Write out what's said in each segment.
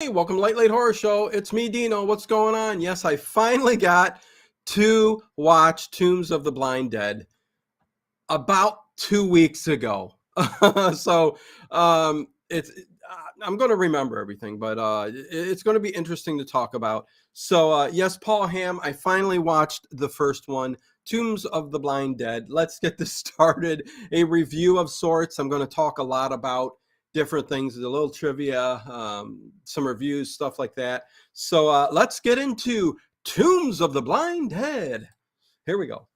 Hey, welcome to Late Horror Show. It's me, Dino. What's going on? Yes, I finally got to watch Tombs of the Blind Dead about 2 weeks ago. so it's I'm going to remember everything, but it's going to be interesting to talk about. So yes, Paul Hamm, I finally watched the first one, Tombs of the Blind Dead. Let's get this started. A review of sorts. I'm going to talk a lot about different things, a little trivia, some reviews, stuff like that. So let's get into Tombs of the Blind Dead. Here we go.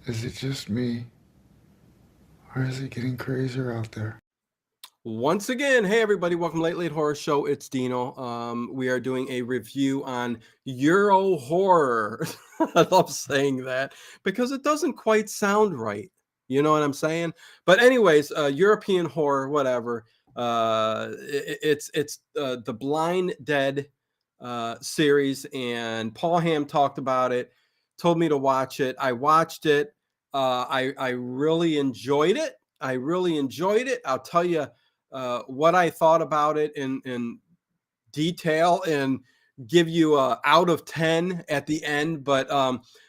Is it just me? Or is it getting crazier out there? Once again, hey everybody, welcome to Late Horror Show. It's Dino. We are doing a review on Euro horror. I love saying that because it doesn't quite sound right. You know what I'm saying? But anyways, European horror, whatever. It's the Blind Dead series, and Paul Hamm talked about it, told me to watch it. I watched it. I really enjoyed it. I really enjoyed it. I'll tell you what I thought about it in detail and give you a out of 10 at the end. But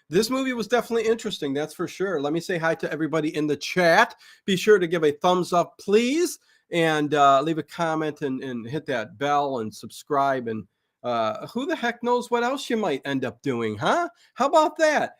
this movie was definitely interesting. That's for sure. Let me say hi to everybody in the chat. Be sure to give a thumbs up, please, and leave a comment and hit that bell and subscribe. And who the heck knows what else you might end up doing, huh? How about that?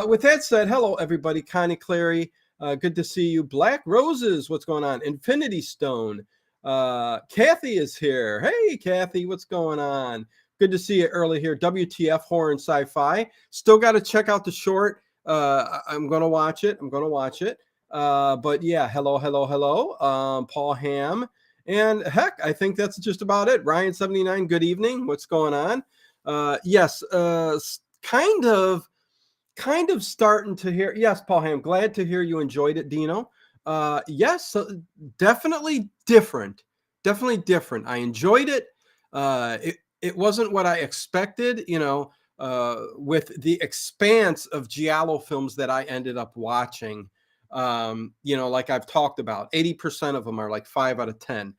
With that said, hello, everybody. Connie Clary. Good to see you. Black Roses, what's going on? Infinity Stone. Kathy is here. Hey, Kathy, what's going on? Good to see you early here. WTF Horror and Sci-Fi. Still got to check out the short. I'm going to watch it. But yeah, hello. Paul Hamm. And heck, I think that's just about it. Ryan79, good evening. What's going on? Yes, kind of starting to hear. Yes, Paul Hamm, glad to hear you enjoyed it, Dino. Yes, definitely different. I enjoyed it. It wasn't what I expected, with the expanse of giallo films that I ended up watching. Like I've talked about, 80% of them are like 5 out of 10.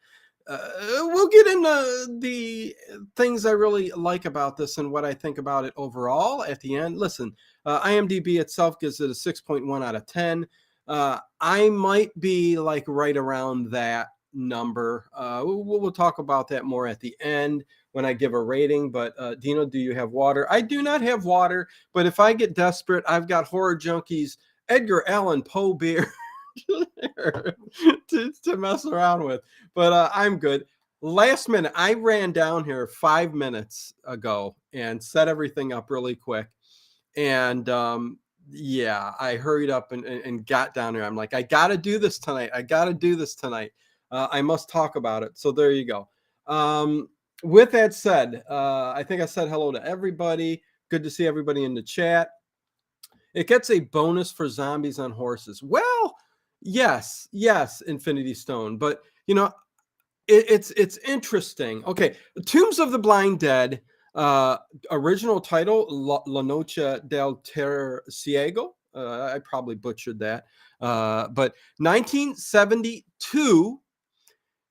We'll get into the things I really like about this and what I think about it overall at the end. Listen, IMDb itself gives it a 6.1 out of 10. I might be like right around that number. We'll talk about that more at the end when I give a rating. But Dino, do you have water? I do not have water, but if I get desperate, I've got Horror Junkies Edgar Allan Poe beer to mess around with. But I'm good. Last minute, I ran down here 5 minutes ago and set everything up really quick. And yeah, I hurried up and got down there. I'm like, I got to do this tonight. I must talk about it. So there you go. With that said, I think I said hello to everybody. Good to see everybody in the chat. It gets a bonus for zombies on horses. Well, yes, Infinity Stone. But, it's interesting. Okay, Tombs of the Blind Dead, original title, La Noche del Ciego. I probably butchered that. But 1972.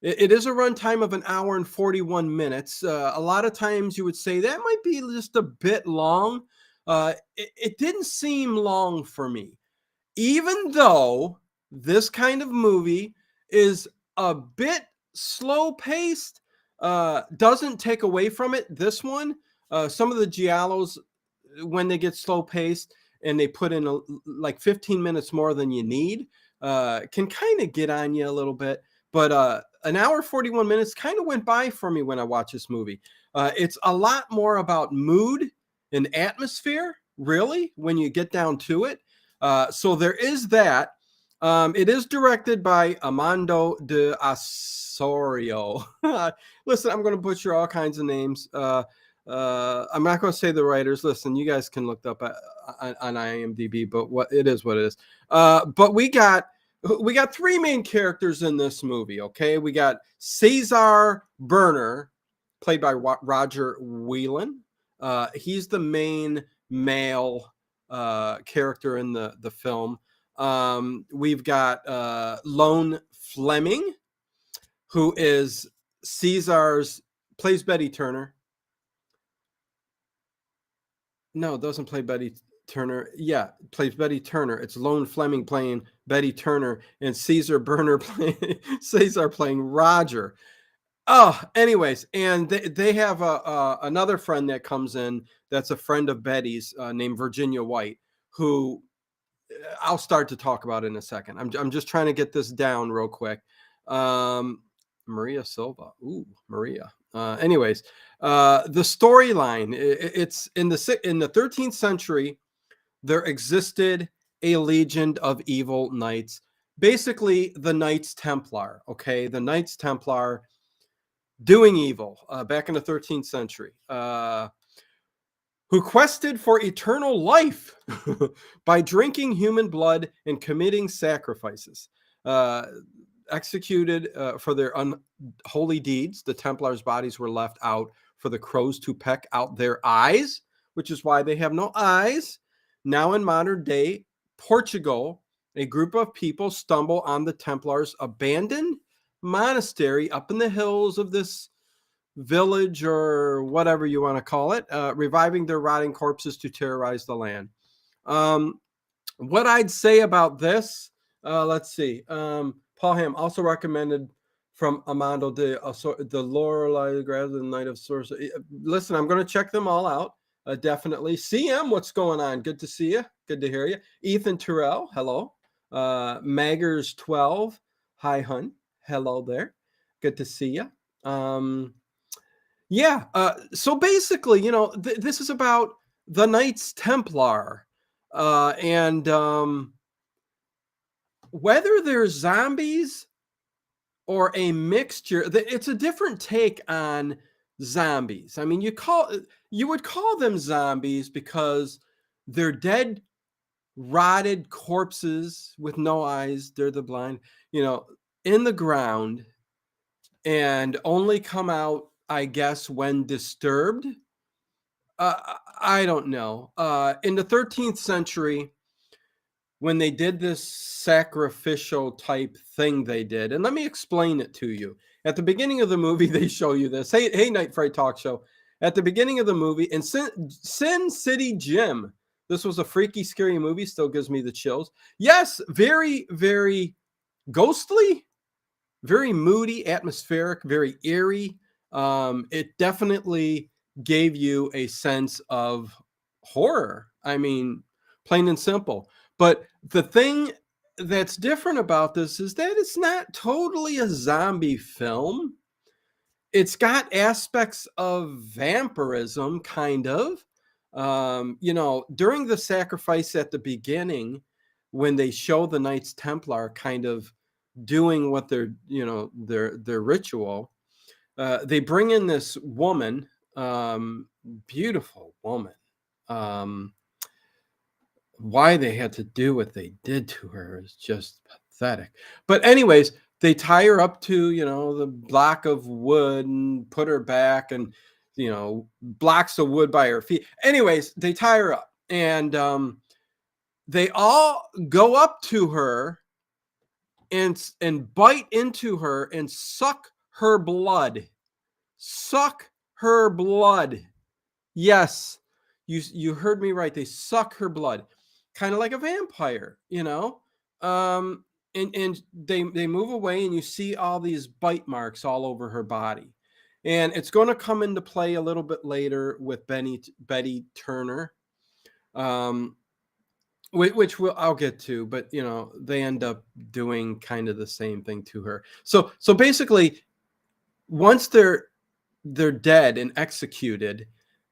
It is a runtime of an hour and 41 minutes. A lot of times you would say that might be just a bit long. It didn't seem long for me, even though this kind of movie is a bit slow paced. Doesn't take away from it. This one, some of the giallos, when they get slow paced and they put in like 15 minutes more than you need, can kind of get on you a little bit. But an hour 41 minutes kind of went by for me when I watched this movie. It's a lot more about mood and atmosphere, really, when you get down to it. So there is that. It is directed by Armando de Osorio. Listen, I'm going to butcher all kinds of names. I'm not going to say the writers. Listen, you guys can look up on IMDb, but what it is, what it is. But we got three main characters in this movie. Okay, we got Cesar Burner, played by Roger Whelan. He's the main male character in the film. We've got Lone Fleming, who is Caesar's, plays Betty Turner. No, doesn't play Betty Turner. Yeah, plays Betty Turner. It's Lone Fleming playing Betty Turner, and Caesar Burner playing Caesar playing Roger. Oh, anyways, and they have another friend that comes in that's a friend of Betty's, named Virginia White, who I'll start to talk about in a second. I'm just trying to get this down real quick. Um, Maria Silva. Ooh, Maria. Anyways, the storyline. It's in the 13th century. There existed a legion of evil knights. Basically, the Knights Templar. Okay, the Knights Templar doing evil back in the 13th century. Who quested for eternal life by drinking human blood and committing sacrifices. Uh, Executed for their unholy deeds, the Templars' bodies were left out for the crows to peck out their eyes, which is why they have no eyes. Now, in modern day Portugal, a group of people stumble on the Templars' abandoned monastery up in the hills of this village or whatever you want to call it, reviving their rotting corpses to terrorize the land. What I'd say about this, let's see. Paul Ham also recommended from Armando the Lorelei Grass, the Night of Sorcery. Listen, I'm going to check them all out. Definitely. CM, what's going on? Good to see you. Good to hear you. Ethan Terrell, hello. Maggers 12, hi, hun. Hello there. Good to see you. Yeah. So basically, this is about the Knights Templar, and whether they're zombies or a mixture, it's a different take on zombies. I mean, you would call them zombies because they're dead, rotted corpses with no eyes. They're the blind, in the ground, and only come out, I guess, when disturbed. I don't know. In the 13th century, when they did this sacrificial type thing they did, and let me explain it to you. At the beginning of the movie, they show you this. Hey, Night Fright Talk Show. At the beginning of the movie, in Sin City Gym, this was a freaky, scary movie, still gives me the chills. Yes, very, very ghostly, very moody, atmospheric, very eerie. It definitely gave you a sense of horror. I mean, plain and simple. But the thing that's different about this is that it's not totally a zombie film. It's got aspects of vampirism, kind of. During the sacrifice at the beginning, when they show the Knights Templar kind of doing what their ritual, they bring in this woman, beautiful woman. Why they had to do what they did to her is just pathetic. But anyways, they tie her up to the block of wood and put her back, and blocks of wood by her feet. Anyways, they tie her up, and they all go up to her and bite into her and suck her blood. Suck her blood. Yes, you heard me right. They suck her blood, kind of like a vampire, and they move away, and you see all these bite marks all over her body, and it's going to come into play a little bit later with Betty Turner. Which I'll get to, but they end up doing kind of the same thing to her. So basically, once they're dead and executed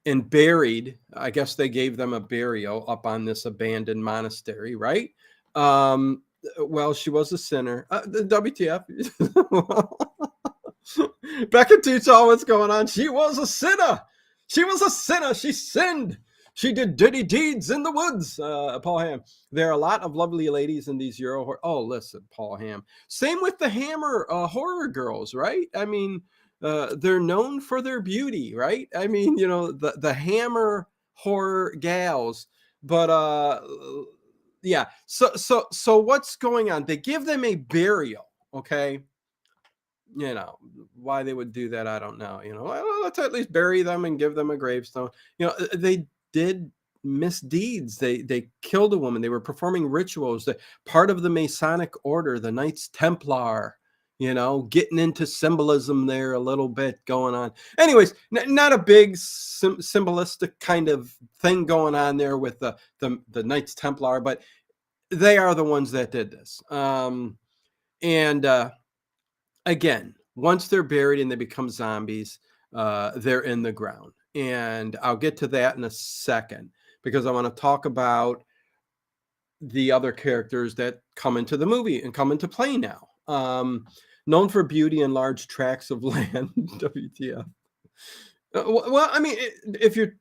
and buried, I guess they gave them a burial up on this abandoned monastery, right? Well, she was a sinner. The WTF? Becca Toots, all what's going on. She was a sinner. She was a sinner. She sinned. She did dirty deeds in the woods. Paul Ham. There are a lot of lovely ladies in these Euro horror. Oh, listen, Paul Ham. Same with the Hammer horror girls, right? I mean, they're known for their beauty, right? I mean, the Hammer horror gals. But yeah. So what's going on? They give them a burial, okay? Why they would do that, I don't know. Well, let's at least bury them and give them a gravestone. They did misdeeds. They killed a woman. They were performing rituals. Part of the Masonic order, the Knights Templar, getting into symbolism there a little bit going on. Anyways, not a big symbolistic kind of thing going on there with the Knights Templar, but they are the ones that did this. And again, once they're buried and they become zombies, they're in the ground. And I'll get to that in a second because I want to talk about the other characters that come into the movie and come into play now. Known for beauty and large tracts of land. WTF. Well, I mean, if you're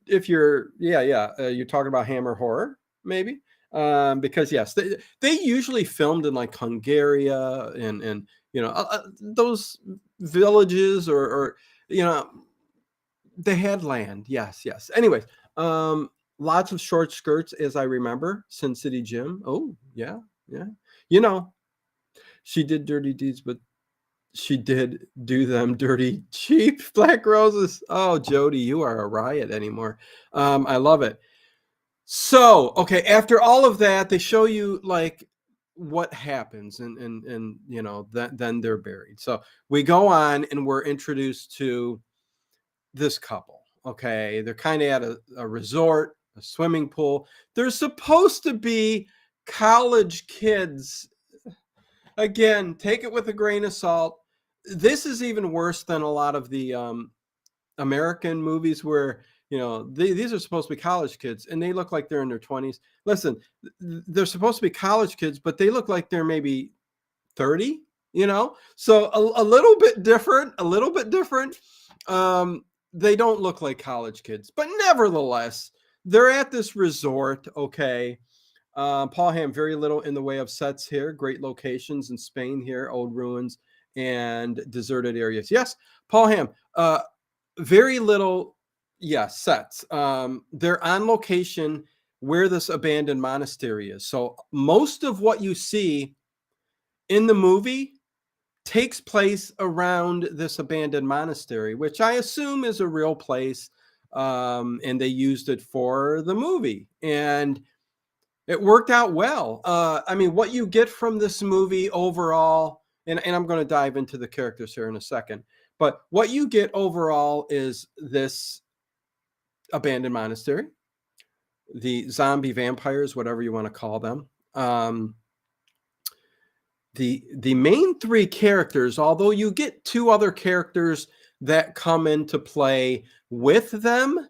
you're talking about Hammer horror, maybe. Because yes, they usually filmed in like Hungary and those villages or they had land. Yes. Anyways, lots of short skirts, as I remember. Sin City Gym. Oh yeah. You know, she did dirty deeds, but she did do them dirty cheap. Black Roses. Oh, Jody, you are a riot anymore. I love it. So, okay, after all of that, they show you like what happens and then they're buried. So we go on and we're introduced to this couple. Okay, they're kind of at a resort, a swimming pool. They're supposed to be college kids. Again, take it with a grain of salt. This is even worse than a lot of the American movies where these are supposed to be college kids and they look like they're in their 20s. Listen, they're supposed to be college kids, but they look like they're maybe 30. So a little bit different. They don't look like college kids, but nevertheless, they're at this resort. Okay. Paul Ham, very little in the way of sets here. Great locations in Spain here, old ruins and deserted areas. Yes, Paul Ham, very little, sets. They're on location where this abandoned monastery is. So most of what you see in the movie takes place around this abandoned monastery, which I assume is a real place. And they used it for the movie. And it worked out well. I mean, what you get from this movie overall, and I'm going to dive into the characters here in a second, but what you get overall is this abandoned monastery, the zombie vampires, whatever you want to call them. The main three characters, although you get two other characters that come into play with them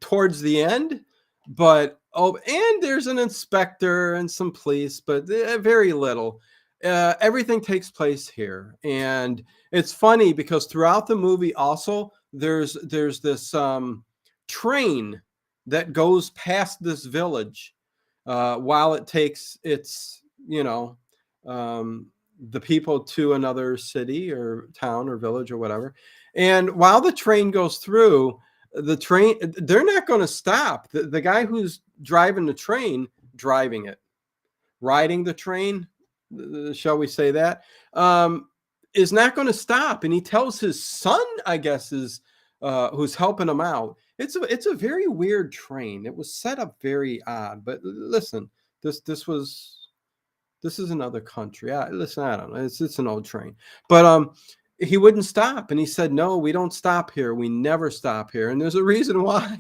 towards the end, but and there's an inspector and some police, but very little. Everything takes place here, and it's funny because throughout the movie also there's this train that goes past this village while it takes its the people to another city or town or village or whatever. And while the train goes through, they're not going to stop. The guy who's driving the train, riding the train, shall we say that, is not going to stop. And he tells his son, I guess, is who's helping him out. It's a very weird train. It was set up very odd. But listen, this is another country. Listen, I don't know. It's an old train, but he wouldn't stop, and he said, "No, we don't stop here. We never stop here." And there's a reason why,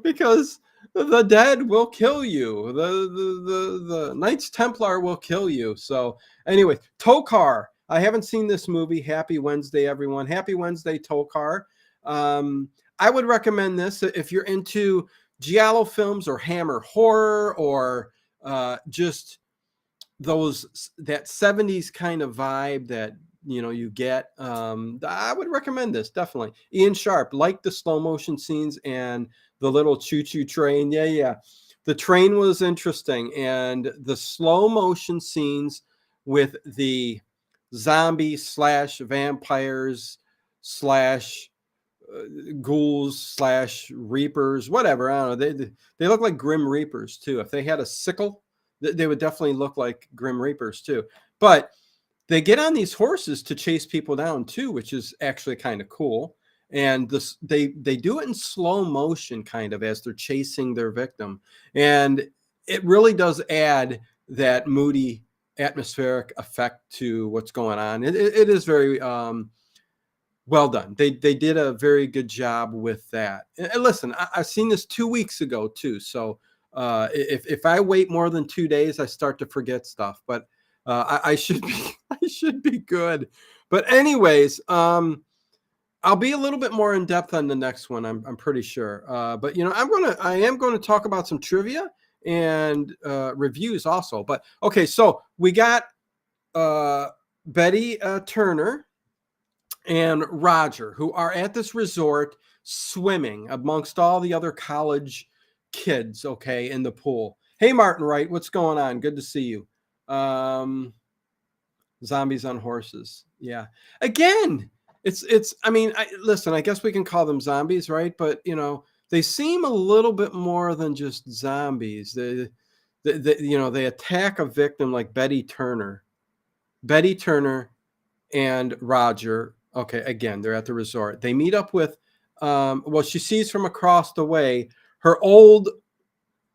because the dead will kill you. The Knights Templar will kill you. So, anyway, Tokar. I haven't seen this movie. Happy Wednesday, everyone. Happy Wednesday, Tokar. I would recommend this if you're into giallo films or Hammer horror or just that 70s kind of vibe that you get. I would recommend this, definitely. Ian Sharp, like the slow motion scenes and the little choo-choo train. Yeah. The train was interesting, and the slow motion scenes with the zombies slash vampires slash ghouls slash reapers, whatever. I don't know. They look like grim reapers too. If they had a sickle, they would definitely look like grim reapers too. But they get on these horses to chase people down too, which is actually kind of cool. And they do it in slow motion, kind of as they're chasing their victim, and it really does add that moody, atmospheric effect to what's going on. It is very well done. They did a very good job with that. And listen, I've seen this 2 weeks ago too, so if I wait more than 2 days, I start to forget stuff. But I should be I should be good. But anyways, I'll be a little bit more in depth on the next one. I'm pretty sure. But I am gonna talk about some trivia and reviews also. But okay, so we got Betty Turner and Roger, who are at this resort swimming amongst all the other college kids, okay, in the pool. Hey, Martin Wright, what's going on? Good to see you. Zombies on horses. Yeah. Again, I mean, listen, I guess we can call them zombies, right? But, they seem a little bit more than just zombies. They attack a victim like Betty Turner. Betty Turner and Roger. Okay, again, they're at the resort. They meet up with, she sees from across the way her old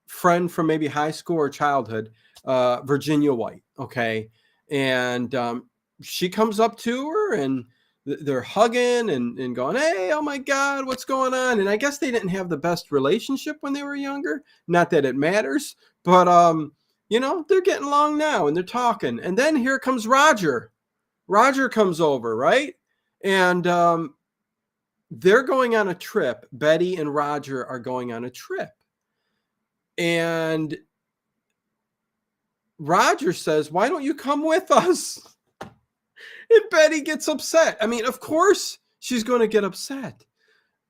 friend from maybe high school or childhood, Virginia White. Okay, and she comes up to her and they're hugging and going, "Hey, oh my God, what's going on?" And I guess they didn't have the best relationship when they were younger. Not that it matters, but they're getting along now and they're talking. And then here comes Roger. Roger comes over, right? And they're going on a trip. Betty and Roger are going on a trip. And Roger says, "Why don't you come with us?" And Betty gets upset. I mean, of course she's going to get upset.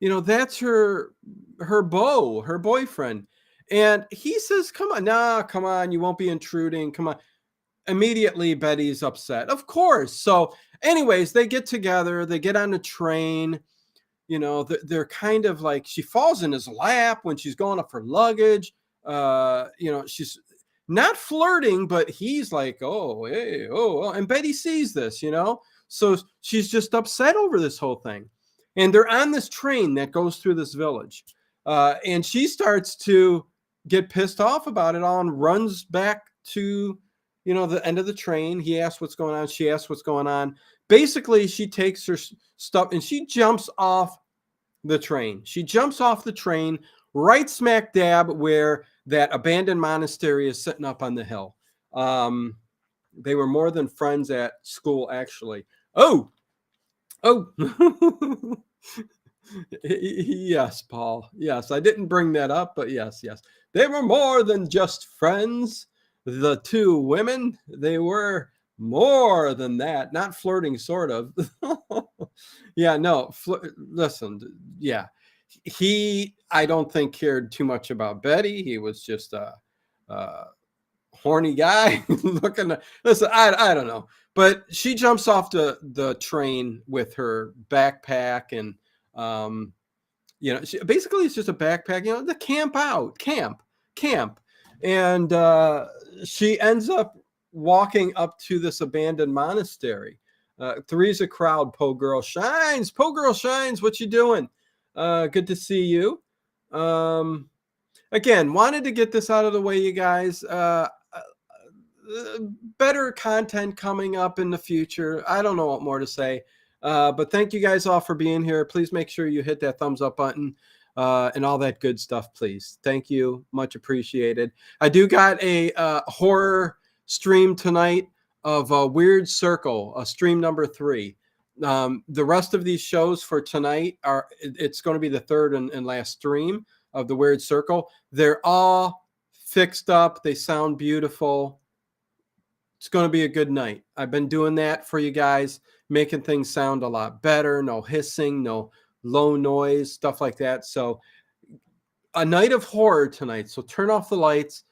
That's her beau, her boyfriend. And he says, "Come on, nah, come on, you won't be intruding. Come on." Immediately Betty's upset, of course. So anyways, they get together, they get on the train. They're kind of like, she falls in his lap when she's going up her luggage. She's not flirting, but he's like, "Oh, hey, oh," and Betty sees this, so she's just upset over this whole thing. And they're on this train that goes through this village, and she starts to get pissed off about it all and runs back to the end of the train. He asks what's going on. She asks what's going on. Basically, she takes her stuff and she jumps off the train. She jumps off the train right smack dab where that abandoned monastery is sitting up on the hill. They were more than friends at school, actually. Oh. Yes, Paul. Yes, I didn't bring that up, but yes. They were more than just friends. The two women, they were more than that. Not flirting, sort of. Yeah, no. Listen, yeah. I don't think, cared too much about Betty. He was just a horny guy looking to, listen, I don't know. But she jumps off the train with her backpack and basically it's just a backpack, the camp. And she ends up walking up to this abandoned monastery. Three's a crowd. Po girl shines. What you doing? Good to see you. Again, wanted to get this out of the way, you guys. Better content coming up in the future. I don't know what more to say. But thank you guys all for being here. Please make sure you hit that thumbs up button and all that good stuff, please. Thank you. Much appreciated. I do got a horror stream tonight of Weird Circle, stream number 3. The rest of these shows for tonight it's going to be the third and last stream of the Weird Circle. They're all fixed up. They sound beautiful. It's going to be a good night. I've been doing that for you guys, making things sound a lot better. No hissing, no low noise, stuff like that. So a night of horror tonight. So turn off the lights,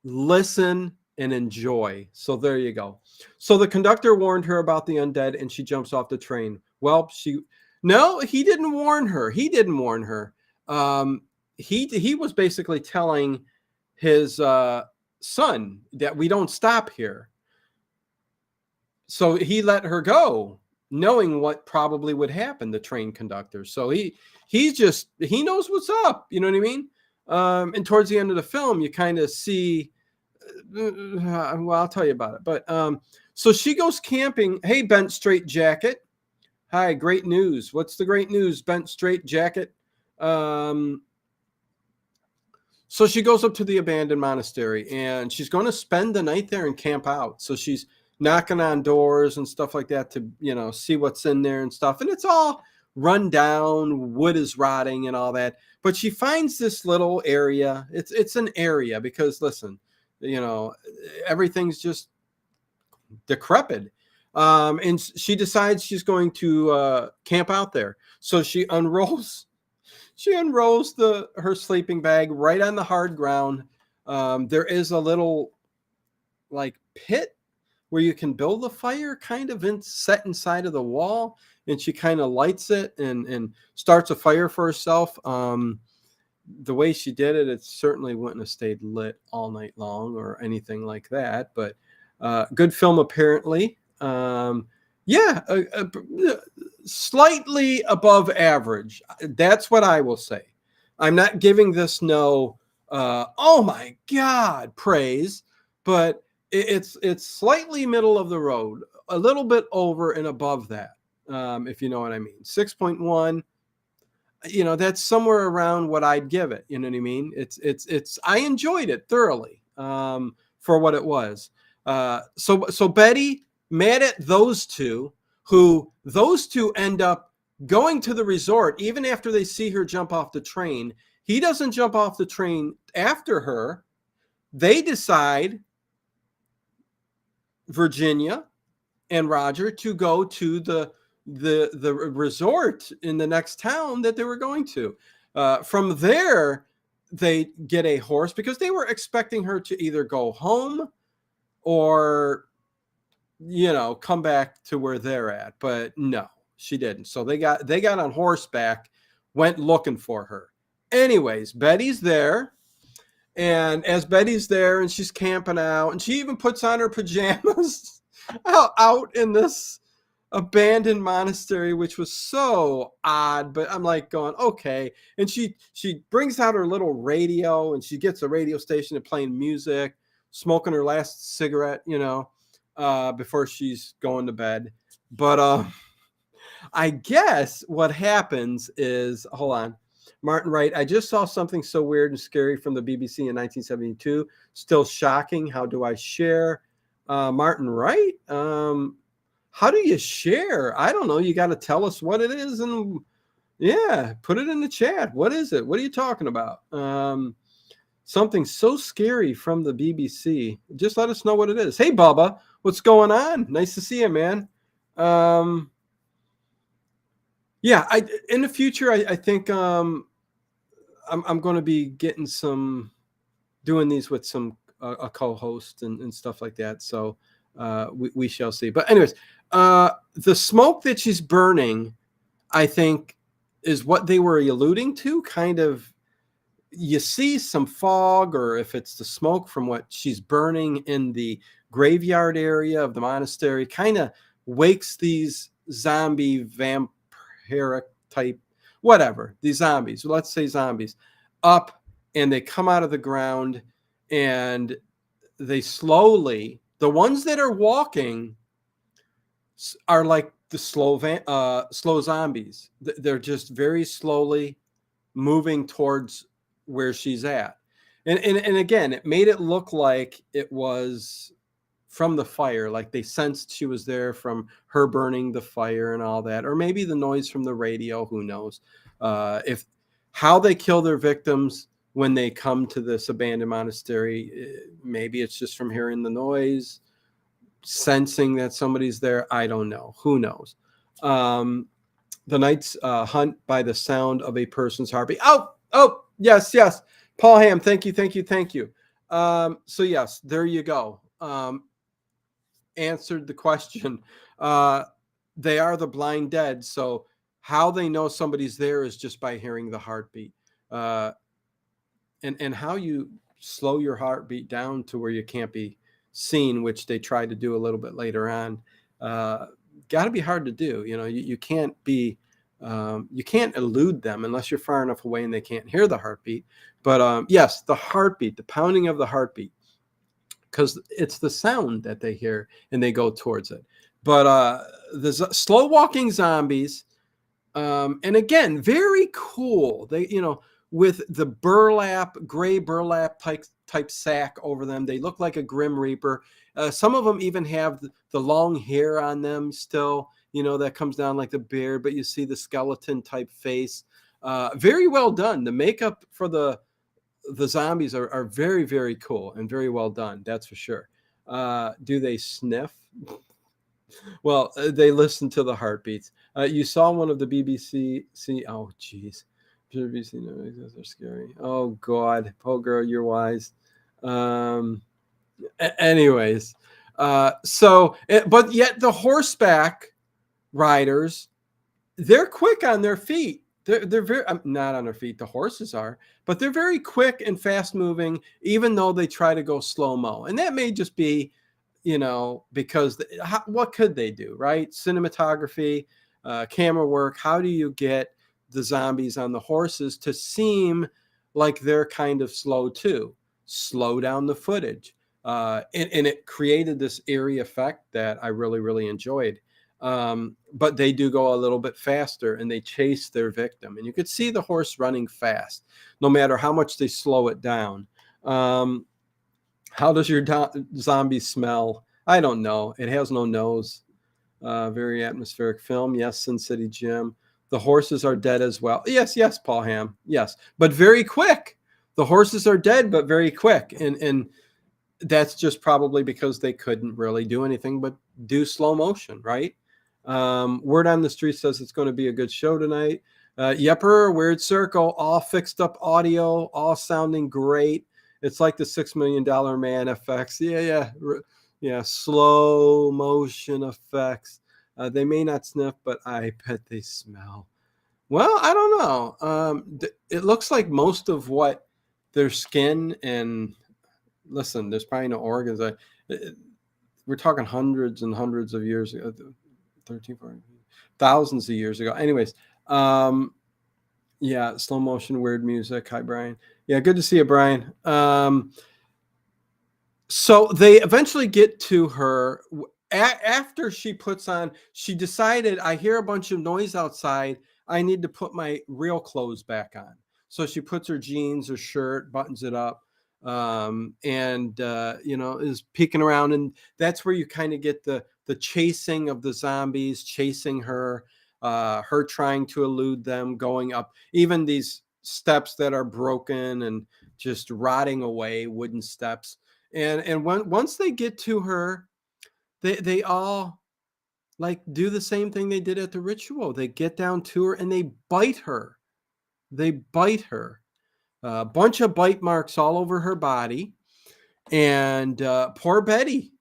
listen, and enjoy. So there you go. So the conductor warned her about the undead and she jumps off the train. Well, no, he didn't warn her. He didn't warn her. He was basically telling his son that we don't stop here. So he let her go, knowing what probably would happen, the train conductor. So he knows what's up. You know what I mean? And towards the end of the film, you kind of see, well, I'll tell you about it. But so she goes camping. Hey, Bent Straight Jacket. Hi, great news. What's the great news, Bent Straight Jacket? So she goes up to the abandoned monastery and she's going to spend the night there and camp out. So she's knocking on doors and stuff like that to, see what's in there and stuff. And it's all run down, wood is rotting and all that. But she finds this little area. It's an area because, listen, everything's just decrepit. And she decides she's going to camp out there. So she unrolls her sleeping bag right on the hard ground. There is a little pit where you can build a fire kind of set inside of the wall, and she kind of lights it and starts a fire for herself. The way she did it, it certainly wouldn't have stayed lit all night long or anything like that, but good film apparently. Slightly above average. That's what I will say. I'm not giving this no, oh my God, praise, but it's slightly middle of the road, a little bit over and above that, if you know what I mean. 6.1, that's somewhere around what I'd give it. You know what I mean? I enjoyed it thoroughly for what it was. So Betty, mad at those two end up going to the resort even after they see her jump off the train. He doesn't jump off the train after her. They decide, Virginia and Roger, to go to the resort in the next town that they were going to. From there, they get a horse because they were expecting her to either go home or come back to where they're at, but no, she didn't. So they got on horseback, went looking for her. Anyways, Betty's there, and as Betty's there and she's camping out, and she even puts on her pajamas out in this abandoned monastery, which was so odd, but I'm like going, okay. And she brings out her little radio and she gets a radio station and playing music, smoking her last cigarette, before she's going to bed. But I guess what happens is, hold on, Martin Wright, I just saw something so weird and scary from the BBC in 1972. Still shocking. How do I share? Martin Wright, how do you share? I don't know. You got to tell us what it is, and put it in the chat. What is it? What are you talking about? Something so scary from the BBC. Just let us know what it is. Hey, Bubba, what's going on? Nice to see you, man. In the future, I think I'm going to be getting doing these with a co-host and stuff like that. So we shall see. But anyways, the smoke that she's burning, I think, is what they were alluding to. Kind of, you see some fog, or if it's the smoke from what she's burning in the graveyard area of the monastery, kind of wakes these zombie vampiric type, whatever, these zombies, let's say zombies, up, and they come out of the ground, and they slowly, the ones that are walking are like the slow zombies. They're just very slowly moving towards where she's at. And again, it made it look like it was from the fire, like they sensed she was there from her burning the fire and all that, or maybe the noise from the radio, who knows. If how they kill their victims when they come to this abandoned monastery, maybe it's just from hearing the noise, sensing that somebody's there. I don't know. Who knows? The nights hunt by the sound of a person's heartbeat. Oh, yes, yes. Paul Ham, thank you, thank you, thank you. So yes, there you go. Answered the question. Uh, they are the blind dead, so how they know somebody's there is just by hearing the heartbeat. Uh, and how you slow your heartbeat down to where you can't be seen, which they try to do a little bit later on. Got to be hard to do. You can't be you can't elude them unless you're far enough away and they can't hear the heartbeat. But yes, the heartbeat, the pounding of the heartbeat, because it's the sound that they hear and they go towards it. But the slow walking zombies, and again, very cool. They, with the gray burlap type sack over them, they look like a Grim Reaper. Some of them even have the long hair on them still, that comes down like the beard, but you see the skeleton type face. Very well done. The makeup for the zombies are very, very cool and very well done. That's for sure. Do they sniff? Well, they listen to the heartbeats. You saw one of the BBC. Oh, geez. BBC noises are scary. Oh, God. Oh, girl, you're wise. Anyways. But yet the horseback riders, they're quick on their feet. They're very not on their feet. The horses are, but they're very quick and fast moving, even though they try to go slow mo. And that may just be, because what could they do, right? Cinematography, camera work. How do you get the zombies on the horses to seem like they're kind of slow too? Slow down the footage, and it created this eerie effect that I really, really enjoyed. But they do go a little bit faster and they chase their victim. And you could see the horse running fast, no matter how much they slow it down. How does your zombie smell? I don't know. It has no nose. Very atmospheric film. Yes, Sin City Jim. The horses are dead as well. Yes, yes, Paul Ham. Yes, but very quick. The horses are dead, but very quick. And that's just probably because they couldn't really do anything but do slow motion, right? Word on the street says it's going to be a good show tonight. Yepper, Weird Circle, all fixed up audio, all sounding great. It's like the $6 Million Man effects. Yeah. Slow motion effects. They may not sniff, but I bet they smell. Well, I don't know. It looks like most of what their skin and listen, there's probably no organs. We're talking hundreds and hundreds of years ago, 13, 14, thousands of years ago. Anyways, yeah, slow motion, weird music. Hi, Brian. Yeah, good to see you, Brian. So they eventually get to her after she decided, I hear a bunch of noise outside. I need to put my real clothes back on. So she puts her jeans, her shirt, buttons it up, and is peeking around. And that's where you kind of get the chasing of the zombies, chasing her, her trying to elude them, going up, even these steps that are broken and just rotting away, wooden steps. And once they get to her, they all like do the same thing they did at the ritual. They get down to her and they bite her. They bite her. A bunch of bite marks all over her body. And poor Betty.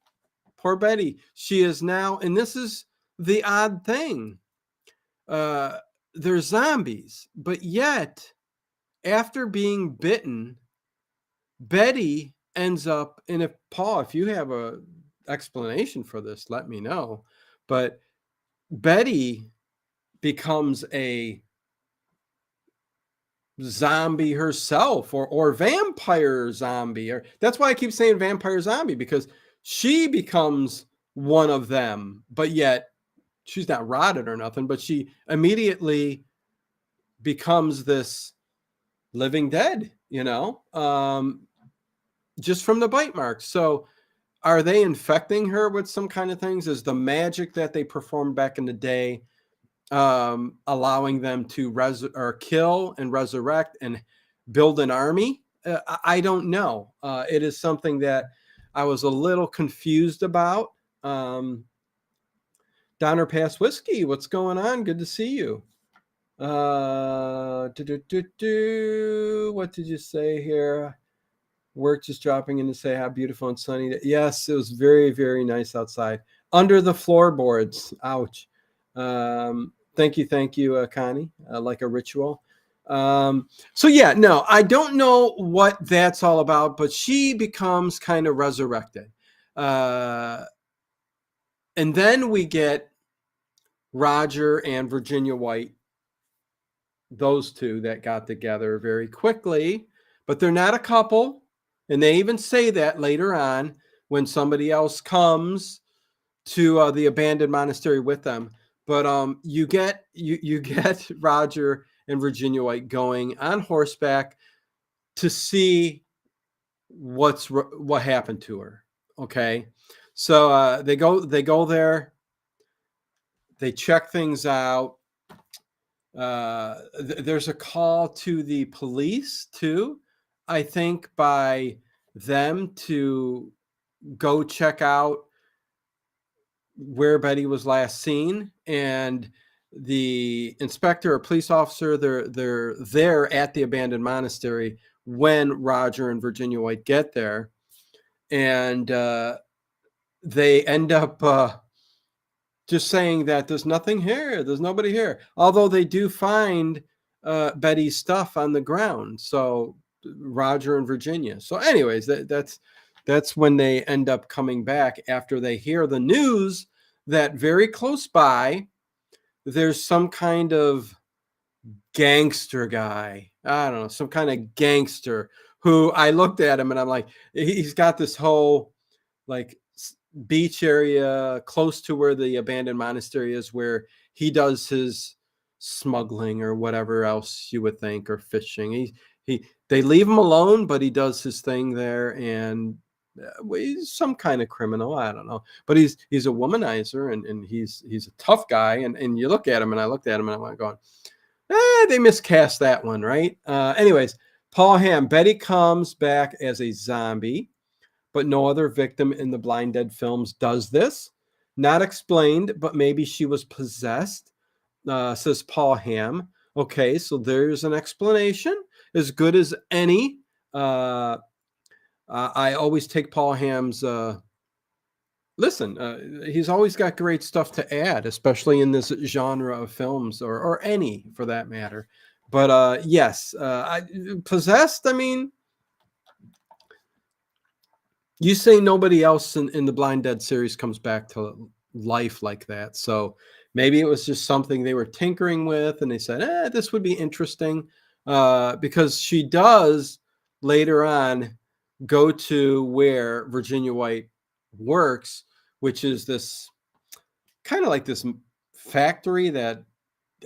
Poor Betty. She is now, and this is the odd thing. They're zombies, but yet after being bitten, Betty ends up, and if you have a explanation for this, let me know. But Betty becomes a zombie herself, or vampire zombie, or that's why I keep saying vampire zombie, because she becomes one of them, but yet she's not rotted or nothing, but she immediately becomes this living dead, just from the bite marks. So are they infecting her with some kind of things? Is the magic that they performed back in the day allowing them to kill and resurrect and build an army? I don't know. It is something that I was a little confused about. Donner Pass Whiskey, what's going on? Good to see you. What did you say here? Work just dropping in to say how beautiful and sunny. Yes, it was very, very nice outside. Under the floorboards. Ouch. Thank you, Connie. Like a ritual. So yeah, no, I don't know what that's all about, but she becomes kind of resurrected. And then we get Roger and Virginia White, those two that got together very quickly, but they're not a couple. And they even say that later on when somebody else comes to the abandoned monastery with them. But you get Roger and Virginia White going on horseback to see what happened to her. Okay, so they go there, they check things out. There's a call to the police too, I think, by them to go check out where Betty was last seen, and the inspector or police officer, they're there at the abandoned monastery when Roger and Virginia White get there, and they end up just saying that there's nothing here, there's nobody here, although they do find Betty's stuff on the ground. So Roger and Virginia. So anyways, that's when they end up coming back after they hear the news that very close by there's some kind of gangster guy. I don't know, some kind of gangster who, I looked at him and I'm like, he's got this whole like beach area close to where the abandoned monastery is, where he does his smuggling or whatever else you would think, or fishing. They leave him alone, but he does his thing there, and he's some kind of criminal. I don't know, but he's a womanizer, and he's a tough guy. And you look at him, and I looked at him, and I'm like going, they miscast that one, right? Anyways, Paul Hamm, Betty comes back as a zombie, but no other victim in the Blind Dead films does this. Not explained, but maybe she was possessed, says Paul Hamm. Okay, so there's an explanation, as good as any. I always take Paul Hamm's. Listen, he's always got great stuff to add, especially in this genre of films, or any for that matter. But yes, possessed. I mean, you say nobody else in the Blind Dead series comes back to life like that. So maybe it was just something they were tinkering with, and they said, this would be interesting, because she does later on go to where Virginia White works, which is this kind of like this factory that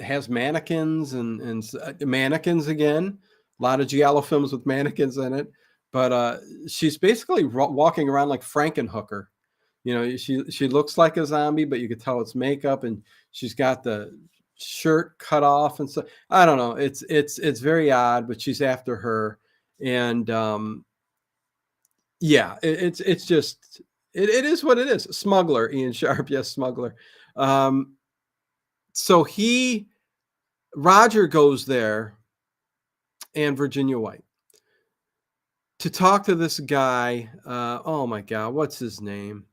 has mannequins and mannequins again. A lot of giallo films with mannequins in it, but she's basically walking around like Frankenhooker. You know, she looks like a zombie, but you could tell it's makeup, and she's got the shirt cut off, and so I don't know. It's very odd, but she's after her, and yeah, it's just it is what it is. Smuggler, Ian Sharp, yes, smuggler. So Roger goes there, and Virginia White, to talk to this guy. Oh my God, what's his name?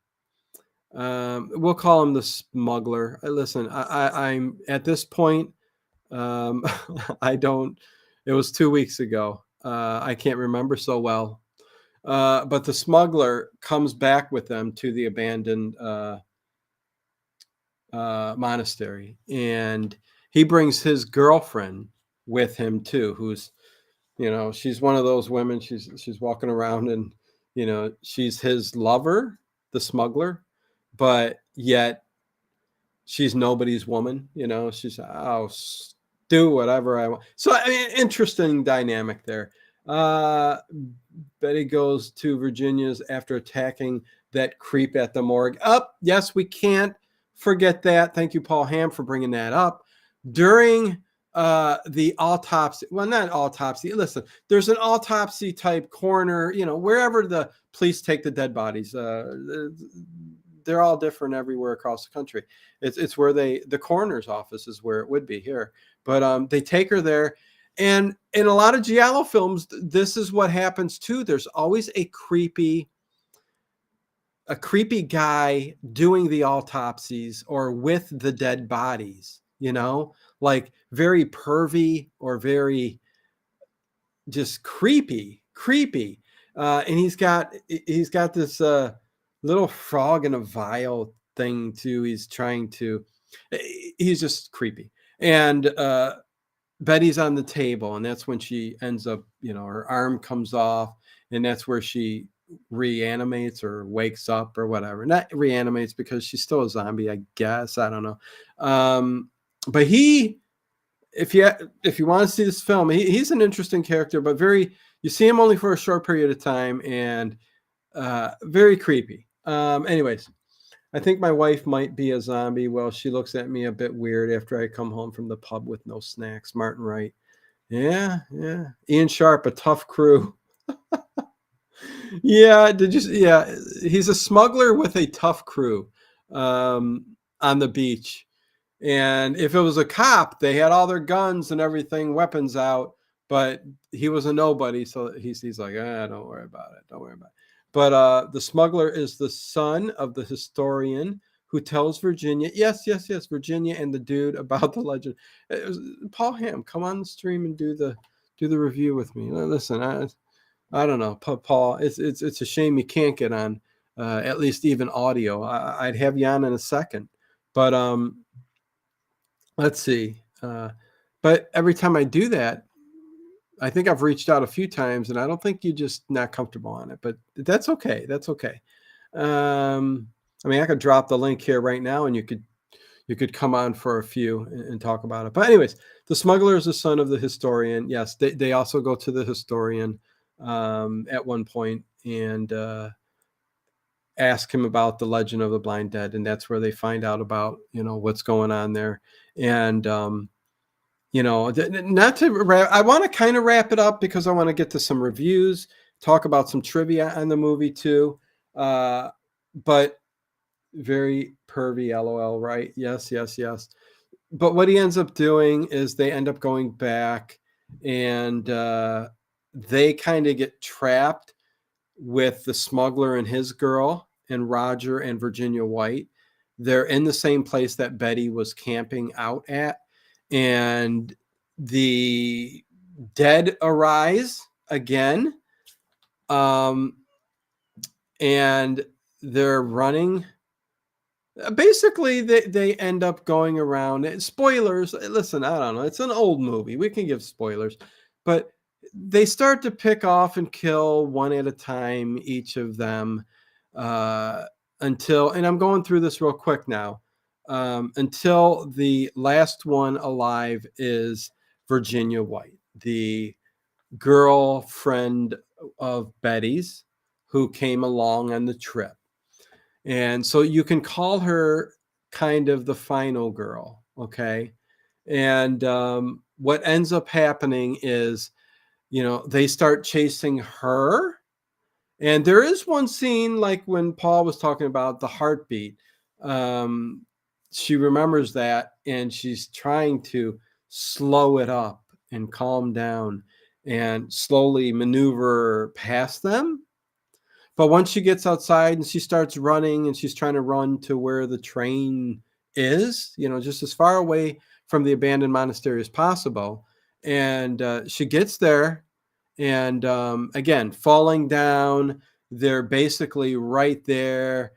We'll call him the smuggler. Listen, I'm at this point. I don't. It was 2 weeks ago. I can't remember so well. But the smuggler comes back with them to the abandoned monastery, and he brings his girlfriend with him too, who's, she's one of those women. She's walking around, and she's his lover, the smuggler, but yet she's nobody's woman. She's, I'll do whatever I want. So I mean, interesting dynamic there. Betty goes to Virginia's after attacking that creep at the morgue. Yes, we can't forget that. Thank you, Paul Hamm, for bringing that up. During the autopsy, well, not autopsy. Listen, there's an autopsy type coroner, wherever the police take the dead bodies. they're all different everywhere across the country. It's where the coroner's office is where it would be here, but they take her there. And in a lot of giallo films, this is what happens too. There's always a creepy guy doing the autopsies or with the dead bodies, like very pervy or very just creepy. And he's got this little frog in a vial thing too. He's just creepy. And Betty's on the table, and that's when she ends up, her arm comes off, and that's where she reanimates or wakes up or whatever. Not reanimates because she's still a zombie, I guess. I don't know. But if you want to see this film, he's an interesting character, but you see him only for a short period of time, and very creepy. Anyways, I think my wife might be a zombie. Well, she looks at me a bit weird after I come home from the pub with no snacks. Martin Wright. Yeah. Ian Sharp, a tough crew. Yeah, he's a smuggler with a tough crew on the beach. And if it was a cop, they had all their guns and everything, weapons out, but he was a nobody. So he's like, don't worry about it. Don't worry about it. But the smuggler is the son of the historian who tells Virginia, yes, Virginia and the dude about the legend. It was Paul Ham. Come on the stream and do the review with me. Listen, I don't know, Paul. It's a shame you can't get on at least even audio. I'd have you on in a second, but let's see. But every time I do that, I think I've reached out a few times, and I don't think you're just not comfortable on it, but that's okay. That's okay. I mean, I could drop the link here right now, and you could come on for a few and talk about it. But anyways, the smuggler is the son of the historian. Yes, they also go to the historian at one point and ask him about the legend of the blind dead, and that's where they find out about what's going on there. And not to wrap, I want to kind of wrap it up because I want to get to some reviews, talk about some trivia on the movie too. But very pervy, LOL, right? Yes. But what he ends up doing is they end up going back, and they kind of get trapped with the smuggler and his girl, and Roger and Virginia White. They're in the same place that Betty was camping out at, and the dead arise again, and they're running. Basically, they end up going around. Spoilers. Listen, I don't know. It's an old movie. We can give spoilers, but they start to pick off and kill one at a time, each of them, until, and I'm going through this real quick now, until the last one alive is Virginia White, the girlfriend of Betty's, who came along on the trip. And so you can call her kind of the final girl, okay? And what ends up happening is, they start chasing her. And there is one scene, like when Paul was talking about the heartbeat. She remembers that, and she's trying to slow it up and calm down and slowly maneuver past them. But once she gets outside and she starts running, and she's trying to run to where the train is, just as far away from the abandoned monastery as possible. And she gets there, and again, falling down. They're basically right there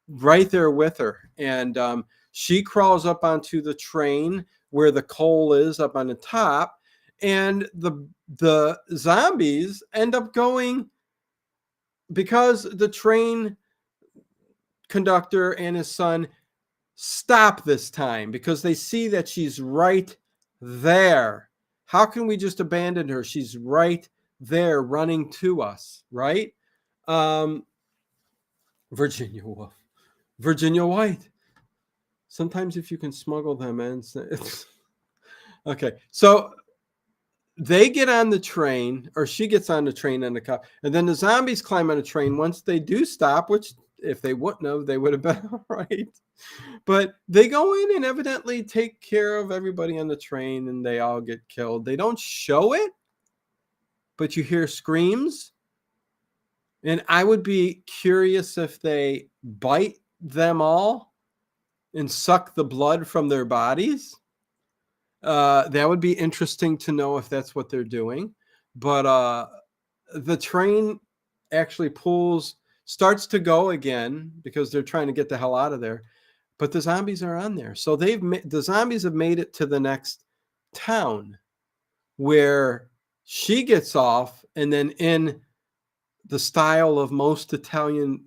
with her. And she crawls up onto the train where the coal is up on the top. And the zombies end up going, because the train conductor and his son stop this time because they see that she's right there. How can we just abandon her? She's right there running to us, right? Virginia White. Sometimes if you can smuggle them in. Okay, so they get on the train, or she gets on the train and the cop, and then the zombies climb on the train once they do stop, which if they wouldn't have, they would have been all right. But they go in and evidently take care of everybody on the train, and they all get killed. They don't show it, but you hear screams. And I would be curious if they bite them all and suck the blood from their bodies. That would be interesting to know if that's what they're doing. But the train actually starts to go again because they're trying to get the hell out of there. But the zombies are on there. So the zombies have made it to the next town where she gets off, and then in the style of most Italian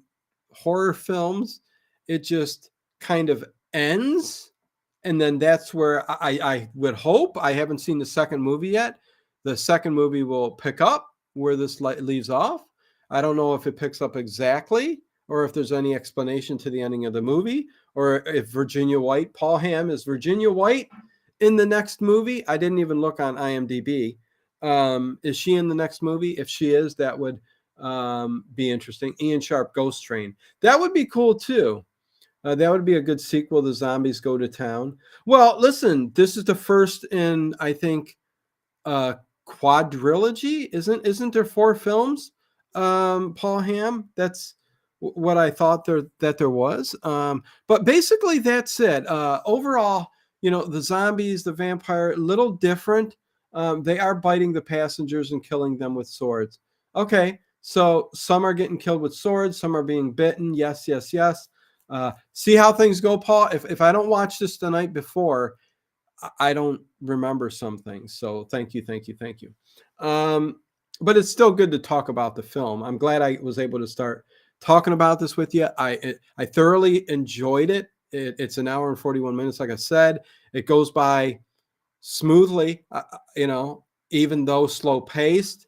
horror films, it just kind of ends. And then that's where I would hope, I haven't seen the second movie yet. The second movie will pick up where this leaves off. I don't know if it picks up exactly or if there's any explanation to the ending of the movie, or if Paul Hamm is Virginia White in the next movie. I didn't even look on IMDb. Is she in the next movie? If she is, that would be interesting. Ian Sharp, Ghost Train. That would be cool too. That would be a good sequel. The zombies go to town. Well, listen, this is the first in, I think, quadrilogy. Isn't there 4 films? Paul Hamm. That's what I thought there was. But basically, that's it. Overall, the zombies, the vampire, a little different. They are biting the passengers and killing them with swords. Okay, so some are getting killed with swords, some are being bitten. Yes, yes, yes. See how things go, Paul. If I don't watch this the night before, I don't remember some things. So thank you. But it's still good to talk about the film. I'm glad I was able to start talking about this with you. I thoroughly enjoyed it. It's an hour and 41 minutes. Like I said, it goes by smoothly. Even though slow paced,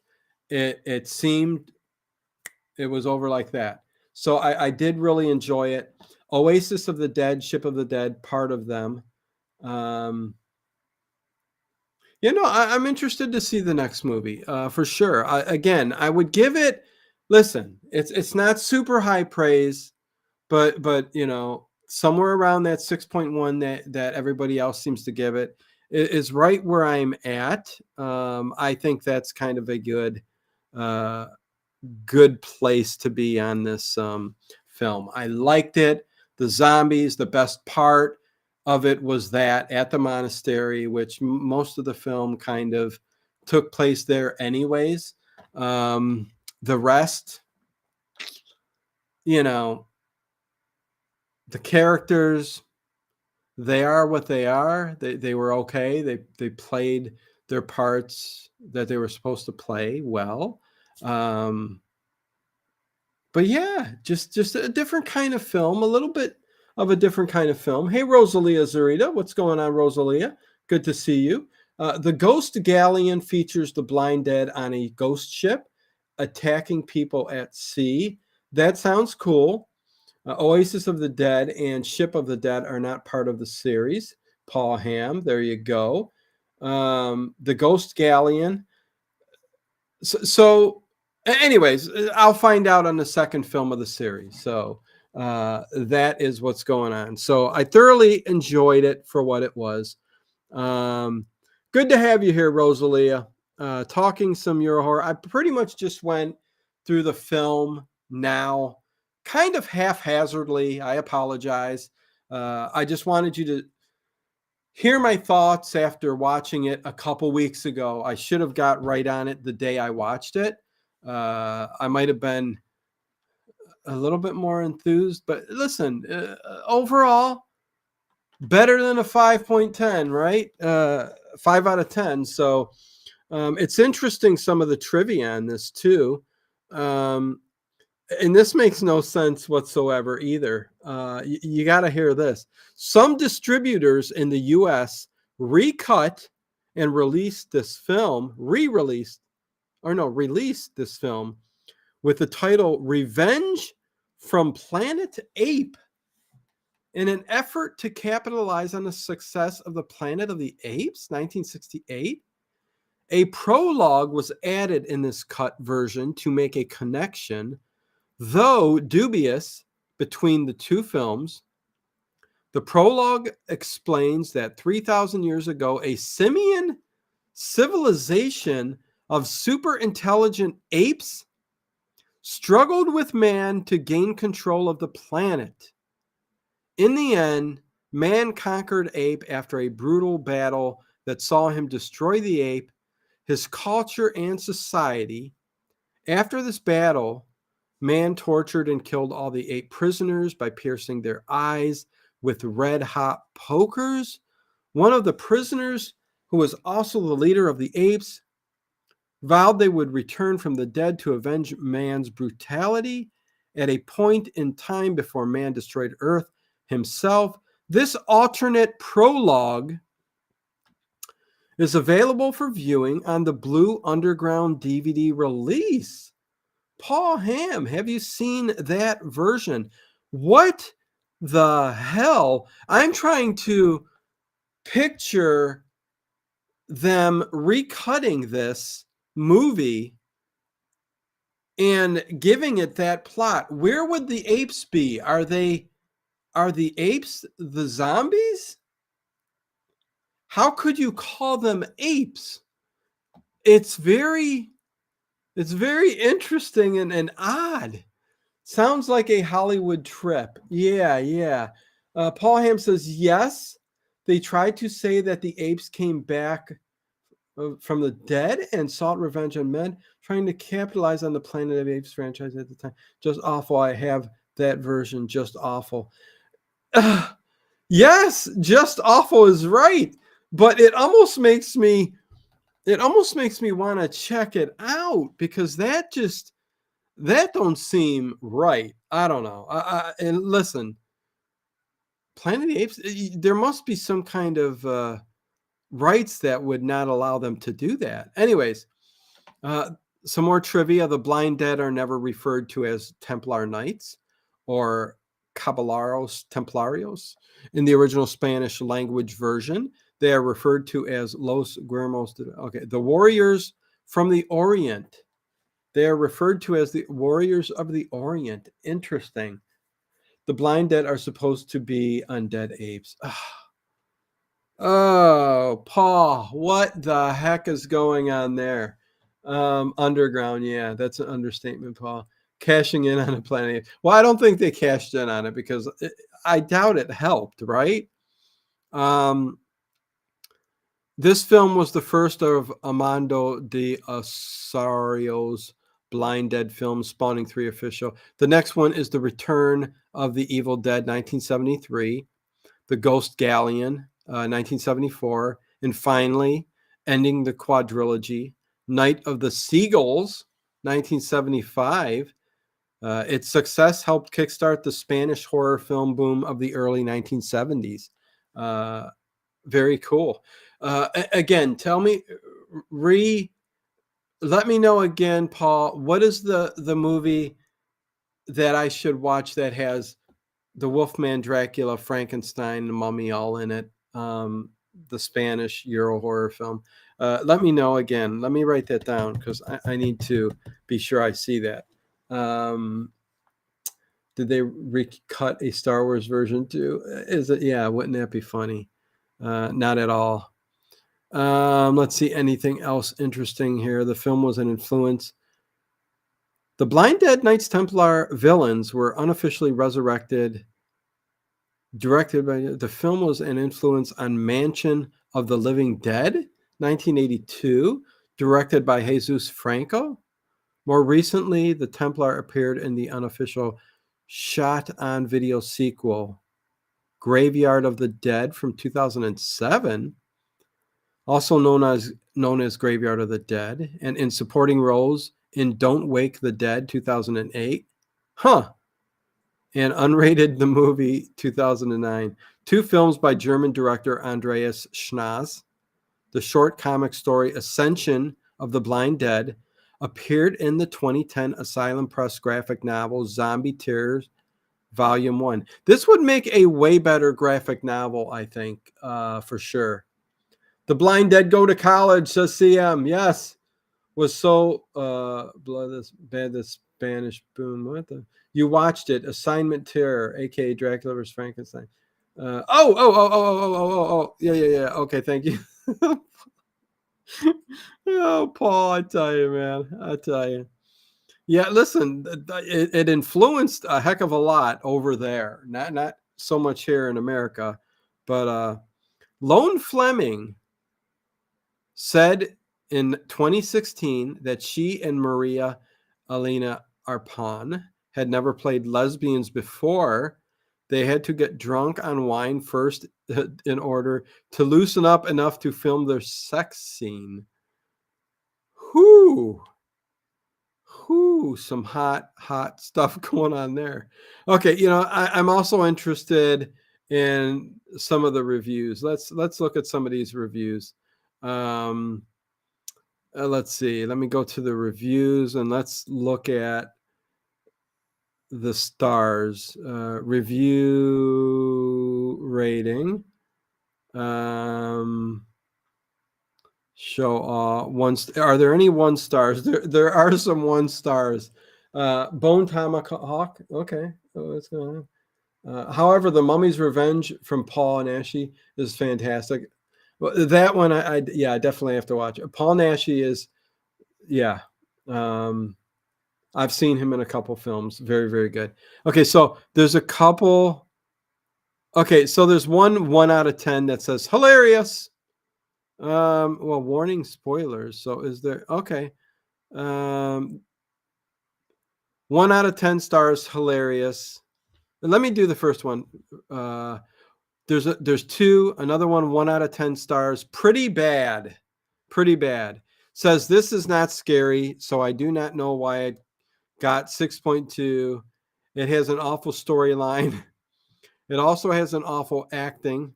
it seemed it was over like that. So I did really enjoy it. Oasis of the Dead, Ship of the Dead, part of them. I'm interested to see the next movie for sure. Again, I would give it. Listen, it's not super high praise, but somewhere around that 6.1 that everybody else seems to give it is right where I'm at. I think that's kind of a good place to be on this film. I liked it. The zombies, the best part of it was that at the monastery, which most of the film kind of took place there anyways. The rest, the characters, they are what they are. They were okay. They played their parts that they were supposed to play well. But yeah, just a different kind of film, a little bit of a different kind of film. Hey, Rosalia Zarita, what's going on, Rosalia? Good to see you. The Ghost Galleon features the blind dead on a ghost ship attacking people at sea. That sounds cool. Oasis of the Dead and Ship of the Dead are not part of the series. Paul Hamm, there you go. The Ghost Galleon. So anyways, I'll find out on the second film of the series. So that is what's going on. So I thoroughly enjoyed it for what it was. Good to have you here, Rosalia. Talking some Euro horror. I pretty much just went through the film now, kind of haphazardly. I apologize. I just wanted you to hear my thoughts after watching it a couple weeks ago. I should have got right on it the day I watched it. I might have been a little bit more enthused, but listen, overall, better than a 5.10, right? 5 out of 10. So it's interesting, some of the trivia on this too. And this makes no sense whatsoever either. You got to hear this. Some distributors in the U.S. recut and released this film, released this film with the title Revenge from Planet Ape in an effort to capitalize on the success of the Planet of the Apes, 1968. A prologue was added in this cut version to make a connection, though dubious, between the two films. The prologue explains that 3,000 years ago, a simian civilization of super intelligent apes struggled with man to gain control of the planet. In the end, man conquered ape after a brutal battle that saw him destroy the ape, his culture, and society. After this battle, man tortured and killed all the ape prisoners by piercing their eyes with red-hot pokers. One of the prisoners, who was also the leader of the apes, vowed they would return from the dead to avenge man's brutality at a point in time before man destroyed Earth himself. This alternate prologue is available for viewing on the Blue Underground DVD release. Paul Hamm, have you seen that version? What the hell? I'm trying to picture them recutting this movie and giving it that plot. Where would the apes be? Are the apes the zombies? How could you call them apes? It's very interesting and odd. Sounds like a Hollywood trip. Yeah. Paul Hamm says, yes, they tried to say that the apes came back from the dead and sought revenge on men, trying to capitalize on the Planet of Apes franchise at the time. Just awful. I have that version. Just awful. Yes, just awful is right. But it almost makes me want to check it out, because that don't seem right. I don't know. And listen, Planet of the Apes, there must be some kind of rights that would not allow them to do that. Anyways, some more trivia. The blind dead are never referred to as Templar Knights or Caballeros Templarios. In the original Spanish language version, they are referred to as Los Guermos. Okay, the warriors from the Orient. They are referred to as the warriors of the Orient. Interesting. The blind dead are supposed to be undead apes. Oh, Paul, what the heck is going on there? Underground, yeah, that's an understatement, Paul. Cashing in on a Planet. Well, I don't think they cashed in on it, because I doubt it helped, right? This film was the first of Armando de Osario's Blind Dead films, spawning 3 official. The next one is The Return of the Evil Dead, 1973. The Ghost Galleon, 1974. And finally, ending the quadrilogy, Night of the Seagulls, 1975. Its success helped kickstart the Spanish horror film boom of the early 1970s. Very cool. Again, tell me, let me know again, Paul, what is the movie that I should watch that has the Wolfman, Dracula, Frankenstein, the Mummy all in it? The Spanish Euro horror film. Let me know again. Let me write that down, because I need to be sure I see that. Did they recut a Star Wars version too? Is it? Yeah, wouldn't that be funny? Not at all. Let's see, anything else interesting here. The film was an influence. The Blind Dead Knights Templar villains were unofficially resurrected. Directed by the film was an influence on Mansion of the Living Dead, 1982, directed by Jesus Franco. More recently, the Templar appeared in the unofficial shot-on-video sequel, Graveyard of the Dead, from 2007, also known as Graveyard of the Dead, and in supporting roles in Don't Wake the Dead, 2008. And Unrated the Movie, 2009. 2 films by German director Andreas Schnaas. The short comic story Ascension of the Blind Dead appeared in the 2010 Asylum Press graphic novel Zombie Tears, Volume 1. This would make a way better graphic novel, I think, for sure. The Blind Dead go to college, says CM. Yes. Was so bad, the Spanish boom. What the? You watched it, Assignment Terror, aka Dracula vs. Frankenstein. Yeah. Okay, thank you. Oh, Paul, I tell you, man, I tell you. Yeah, listen, it influenced a heck of a lot over there. Not so much here in America, but Lone Fleming said in 2016 that she and Maria Elena Arpon had never played lesbians before. They had to get drunk on wine first in order to loosen up enough to film their sex scene. Whoo! Whoo, some hot stuff going on there. Okay, I'm also interested in some of the reviews. Let's look at some of these reviews. Let's see. Let me go to the reviews and let's look at the stars. Review rating. Show are there any 1 stars? There are some 1 stars. Bone Tomahawk. Okay. Oh, what's going on? However, The Mummy's Revenge from Paul Naschy is fantastic. Well, that one, I definitely have to watch it. Paul Naschy is, yeah. I've seen him in a couple films. Very, very good. Okay, so there's a couple. Okay, so there's 1 out of 10 that says hilarious. Well, warning spoilers. So is there? Okay. 1 out of 10 stars, hilarious. And let me do the first one. There's 2. Another 1 out of 10 stars. Pretty bad. Pretty bad. Says this is not scary, so I do not know why it got 6.2. It has an awful storyline. It also has an awful acting.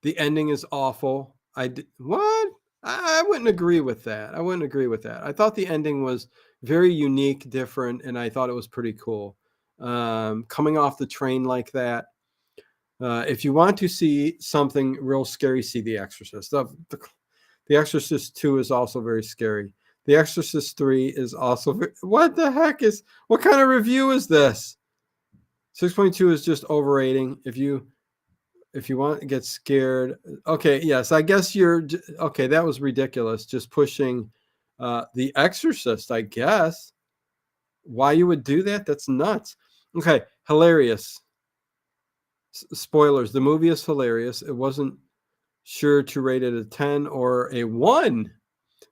The ending is awful. What? I wouldn't agree with that. I thought the ending was very unique, different, and I thought it was pretty cool. Coming off the train like that. If you want to see something real scary, see The Exorcist. The Exorcist 2 is also very scary. The Exorcist 3 is also what the heck what kind of review is this? 6.2 is just overrating. If you want to get scared, okay, yes, I guess okay. That was ridiculous. Just pushing The Exorcist, I guess. Why you would do that? That's nuts. Okay, hilarious. Spoilers. The movie is hilarious. It wasn't sure to rate it a 10 or a 1.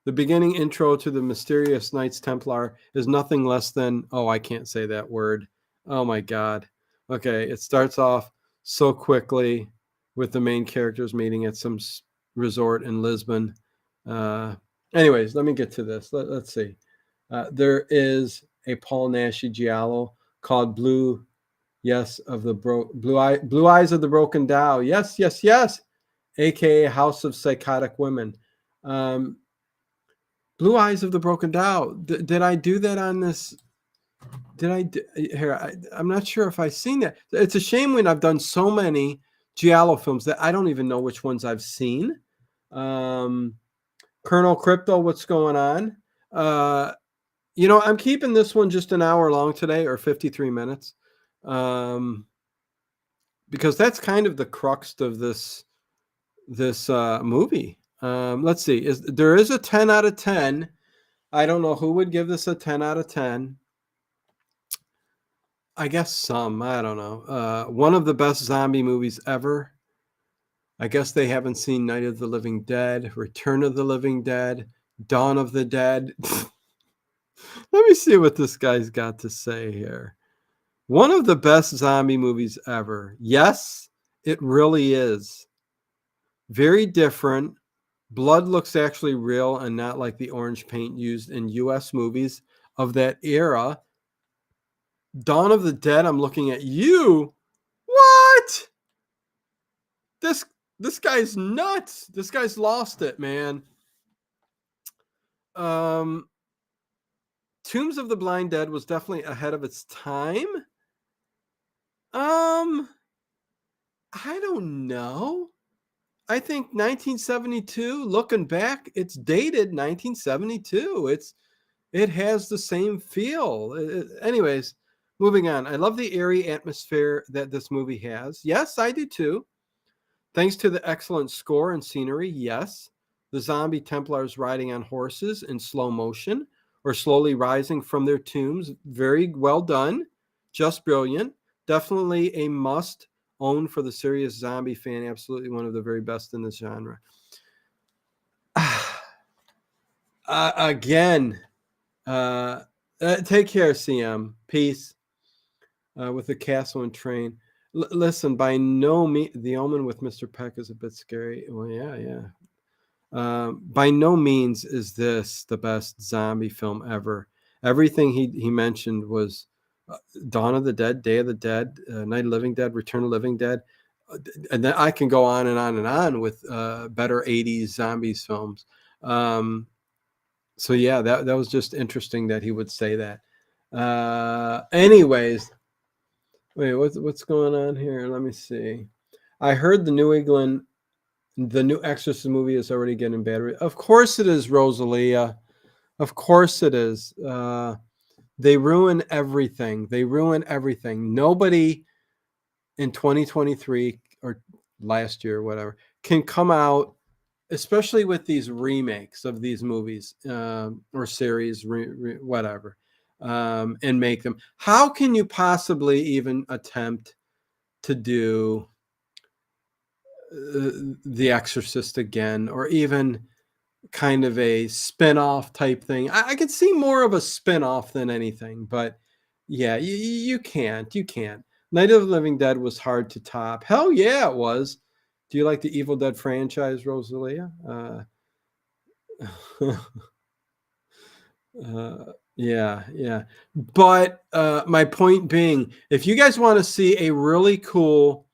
The beginning intro to the mysterious Knights Templar is nothing less than, oh, I can't say that word. Oh my God. Okay, it starts off so quickly with the main characters meeting at some resort in Lisbon. Anyways, let me get to this. Let's see. There is a Paul Naschy giallo called Blue Eyes of the Broken Dow. Yes. AKA House of Psychotic Women. Blue Eyes of the Broken Dow. Did I do that on this? I'm not sure if I've seen that. It's a shame when I've done so many giallo films that I don't even know which ones I've seen. Colonel Crypto, what's going on? I'm keeping this one just an hour long today, or 53 minutes, because that's kind of the crux of this movie. Let's see. There is a 10 out of 10. I don't know who would give this a 10 out of 10. I guess some. I don't know. One of the best zombie movies ever. I guess they haven't seen Night of the Living Dead, Return of the Living Dead, Dawn of the Dead. Let me see what this guy's got to say here. One of the best zombie movies ever. Yes, it really is. Very different. Blood looks actually real and not like the orange paint used in U.S. movies of that era. Dawn of the Dead, I'm looking at you. What? This guy's nuts. This guy's lost it, man. Tombs of the Blind Dead was definitely ahead of its time. I don't know. I think 1972, looking back, it's dated 1972. It has the same feel. Anyways, moving on. I love the eerie atmosphere that this movie has. Yes, I do too. Thanks to the excellent score and scenery, yes. The zombie Templars riding on horses in slow motion or slowly rising from their tombs, very well done. Just brilliant. Definitely a must own for the serious zombie fan. Absolutely one of the very best in this genre. Again, take care, CM. Peace. With the castle and train. Listen, by no means, The Omen with Mr. Peck is a bit scary. Well, yeah. By no means is this the best zombie film ever. Everything he mentioned was Dawn of the Dead, Day of the Dead, Night of the Living Dead, Return of the Living Dead. And then I can go on and on and on with better 80s zombies films. So yeah, that was just interesting that he would say that. Anyways, wait, what's going on here? Let me see. I heard the new Exorcist movie is already getting bad. Of course it is, Rosalia. Of course it is. They ruin everything. They ruin everything. Nobody in 2023 or last year, whatever, can come out, especially with these remakes of these movies or series, whatever, and make them. How can you possibly even attempt to do The Exorcist again, or even kind of a spin-off type thing? I could see more of a spin-off than anything, but yeah, you can't. You can't. Night of the Living Dead was hard to top. Hell yeah, it was. Do you like the Evil Dead franchise, Rosalia? Yeah. But my point being, if you guys want to see a really cool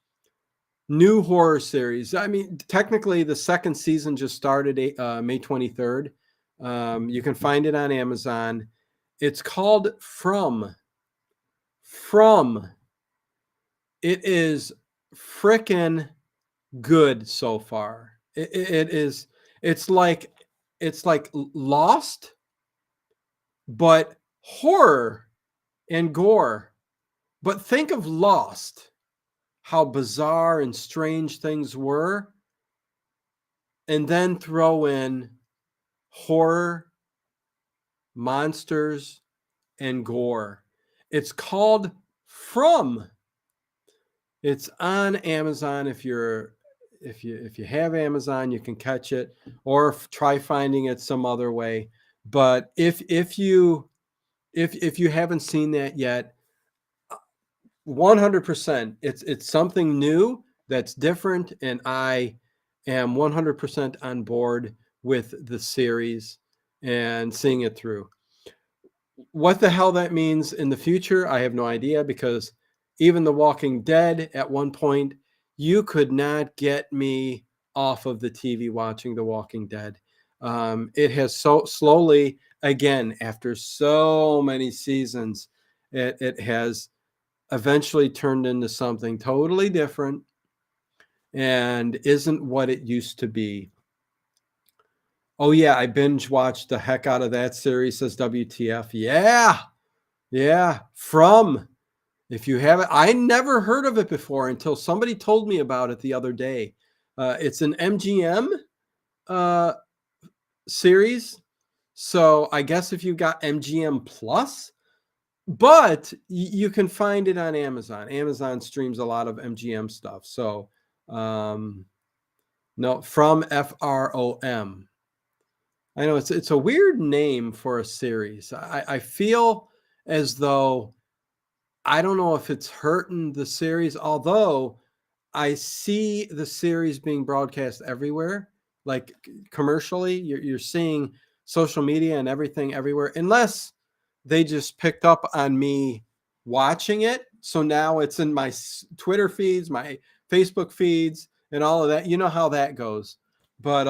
new horror series, I mean, technically the second season just started May 23rd. You can find it on Amazon. It's called From. From. It is frickin' good so far. It is. It's like Lost, but horror and gore. But think of Lost, how bizarre and strange things were, and then throw in horror, monsters, and gore. It's called From. It's on Amazon. If you have Amazon, you can catch it, or try finding it some other way. But if you haven't seen that yet, 100%, it's something new that's different, and I am 100% on board with the series and seeing it through. What the hell that means in the future, I have no idea, because even The Walking Dead, at one point, you could not get me off of the TV watching The Walking Dead. It has so slowly, again, after so many seasons, it has eventually turned into something totally different and isn't what it used to be. Oh yeah, I binge watched the heck out of that series, says WTF. Yeah. From. If you haven't, I never heard of it before until somebody told me about it the other day. It's an MGM uh, series. So I guess if you got MGM Plus, but you can find it on Amazon. Amazon streams a lot of MGM stuff. So no, From, FROM. I know it's a weird name for a series. I feel as though, I don't know if it's hurting the series, although I see the series being broadcast everywhere, like commercially. You're seeing social media and everything everywhere, unless they just picked up on me watching it. So now it's in my Twitter feeds, my Facebook feeds, and all of that. You know how that goes. But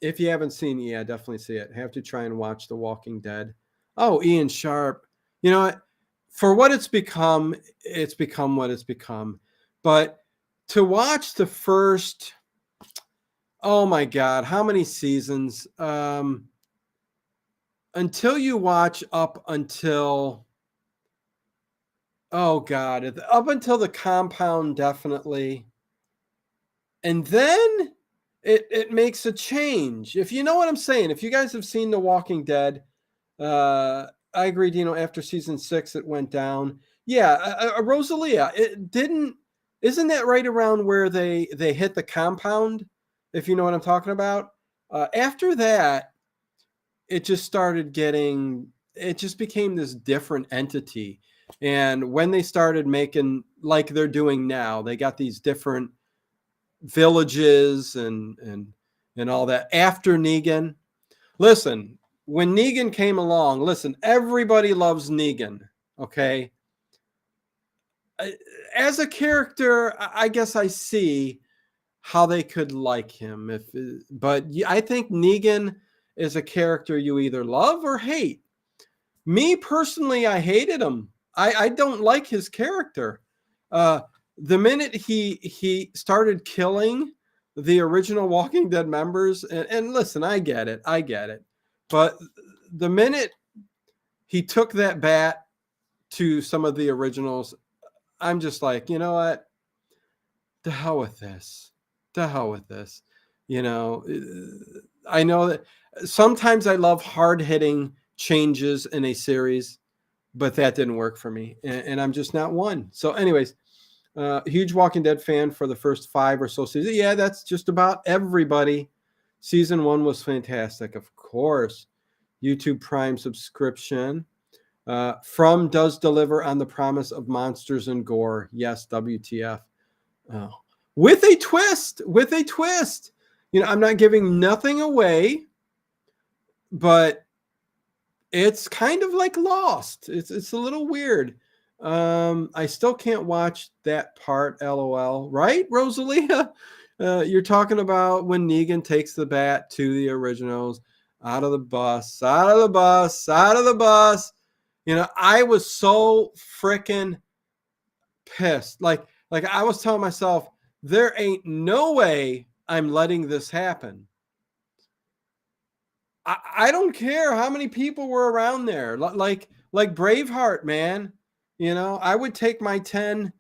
if you haven't seen it, yeah, definitely see it. Have to try and watch The Walking Dead. Oh, Ian Sharp. You know what? For what it's become what it's become. But to watch the first, oh my God, how many seasons? until you watch up until, oh God, up until the compound, definitely. And then it makes a change. If you know what I'm saying, if you guys have seen The Walking Dead, I agree, Dino, after season 6, it went down. Yeah, Rosalia, it didn't, isn't that right around where they hit the compound, if you know what I'm talking about? After that, it just started getting, it just became this different entity. And when they started making, like they're doing now, they got these different villages and all that after Negan. Listen, when Negan came along, listen, everybody loves Negan, okay? As a character, I guess I see how they could like him, but I think Negan is a character you either love or hate. Me personally, I hated him. I don't like his character. Uh, the minute he started killing the original Walking Dead members, and listen, I get it, but the minute he took that bat to some of the originals, I'm just like, you know what? The hell with this. The hell with this. You know, I know that sometimes I love hard hitting changes in a series, but that didn't work for me, and I'm just not one. So, anyways, huge Walking Dead fan for the first 5 or so seasons. Yeah, that's just about everybody. Season 1 was fantastic, of course. YouTube Prime subscription. From does deliver on the promise of monsters and gore. Yes, WTF. Oh. With a twist, with a twist. You know, I'm not giving nothing away, but it's kind of like Lost. It's a little weird. I still can't watch that part, LOL. Right, Rosalia? You're talking about when Negan takes the bat to the originals, out of the bus, out of the bus, out of the bus. You know, I was so freaking pissed. Like I was telling myself, there ain't no way I'm letting this happen. I don't care how many people were around there. Like Braveheart, man. You know, I would take my 10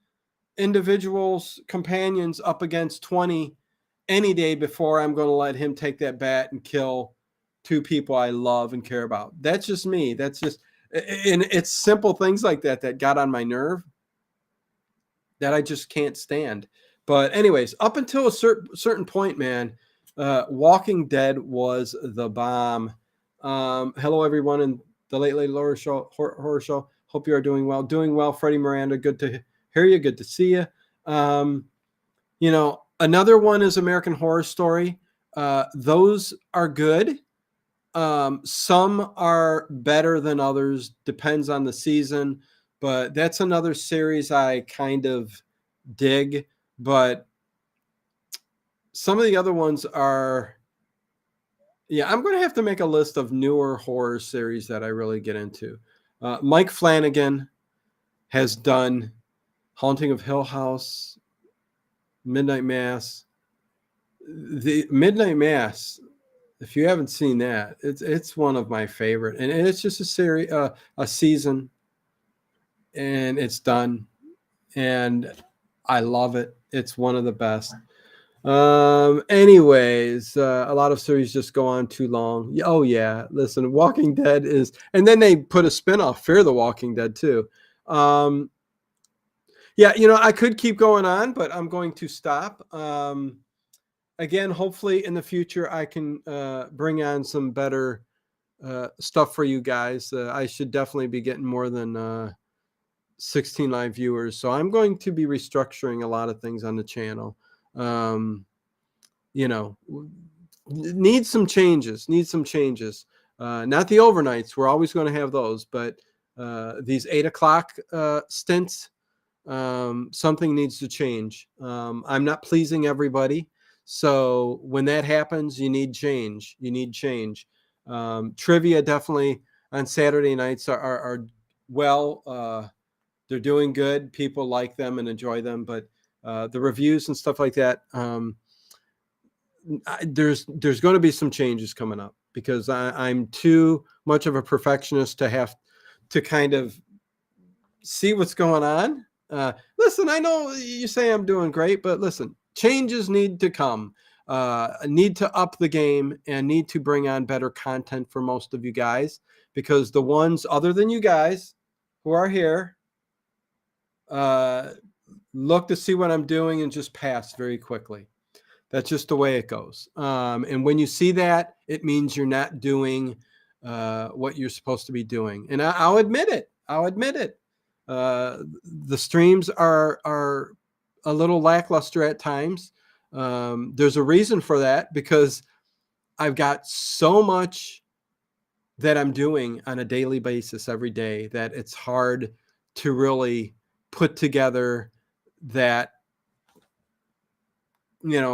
individuals companions up against 20 any day before I'm going to let him take that bat and kill 2 people I love and care about. That's just me. That's just, and it's simple things like that that got on my nerve that I just can't stand. But anyways, up until a certain point, man, Walking Dead was the bomb. Hello, everyone, in the Late Horror Show. Hope you are doing well. Doing well, Freddie Miranda. Good to hear you. Good to see you. You know, another one is American Horror Story. Those are good. Some are better than others. Depends on the season. But that's another series I kind of dig. But some of the other ones are, yeah, I'm going to have to make a list of newer horror series that I really get into. Mike Flanagan has done Haunting of Hill House, Midnight Mass. The Midnight Mass, if you haven't seen that, it's one of my favorite, and it's just a series, a season, and it's done, and I love it. It's one of the best. Anyways, a lot of series just go on too long. Oh yeah, listen, Walking Dead is, and then they put a spinoff, Fear the Walking Dead too. Yeah, you know, I could keep going on, but I'm going to stop. Again, hopefully in the future I can bring on some better stuff for you guys. I should definitely be getting more than 16 live viewers, so I'm going to be restructuring a lot of things on the channel. You know, need some changes. Not the overnights. We're always going to have those, but these 8 o'clock stints, something needs to change. I'm not pleasing everybody. So when that happens, you need change. Trivia definitely on Saturday nights are well, they're doing good. People like them and enjoy them, but the reviews and stuff like that, there's going to be some changes coming up. because I'm too much of a perfectionist to have to kind of see what's going on. Listen, I know you say I'm doing great, but listen, changes need to come. Need to up the game and need to bring on better content for most of you guys, because the ones other than you guys who are here look to see what I'm doing and just pass very quickly. That's just the way it goes. And when you see that, it means you're not doing what you're supposed to be doing. And I'll admit it. I'll admit it. The streams are a little lackluster at times. There's a reason for that, because I've got so much that I'm doing on a daily basis every day that it's hard to really put together that,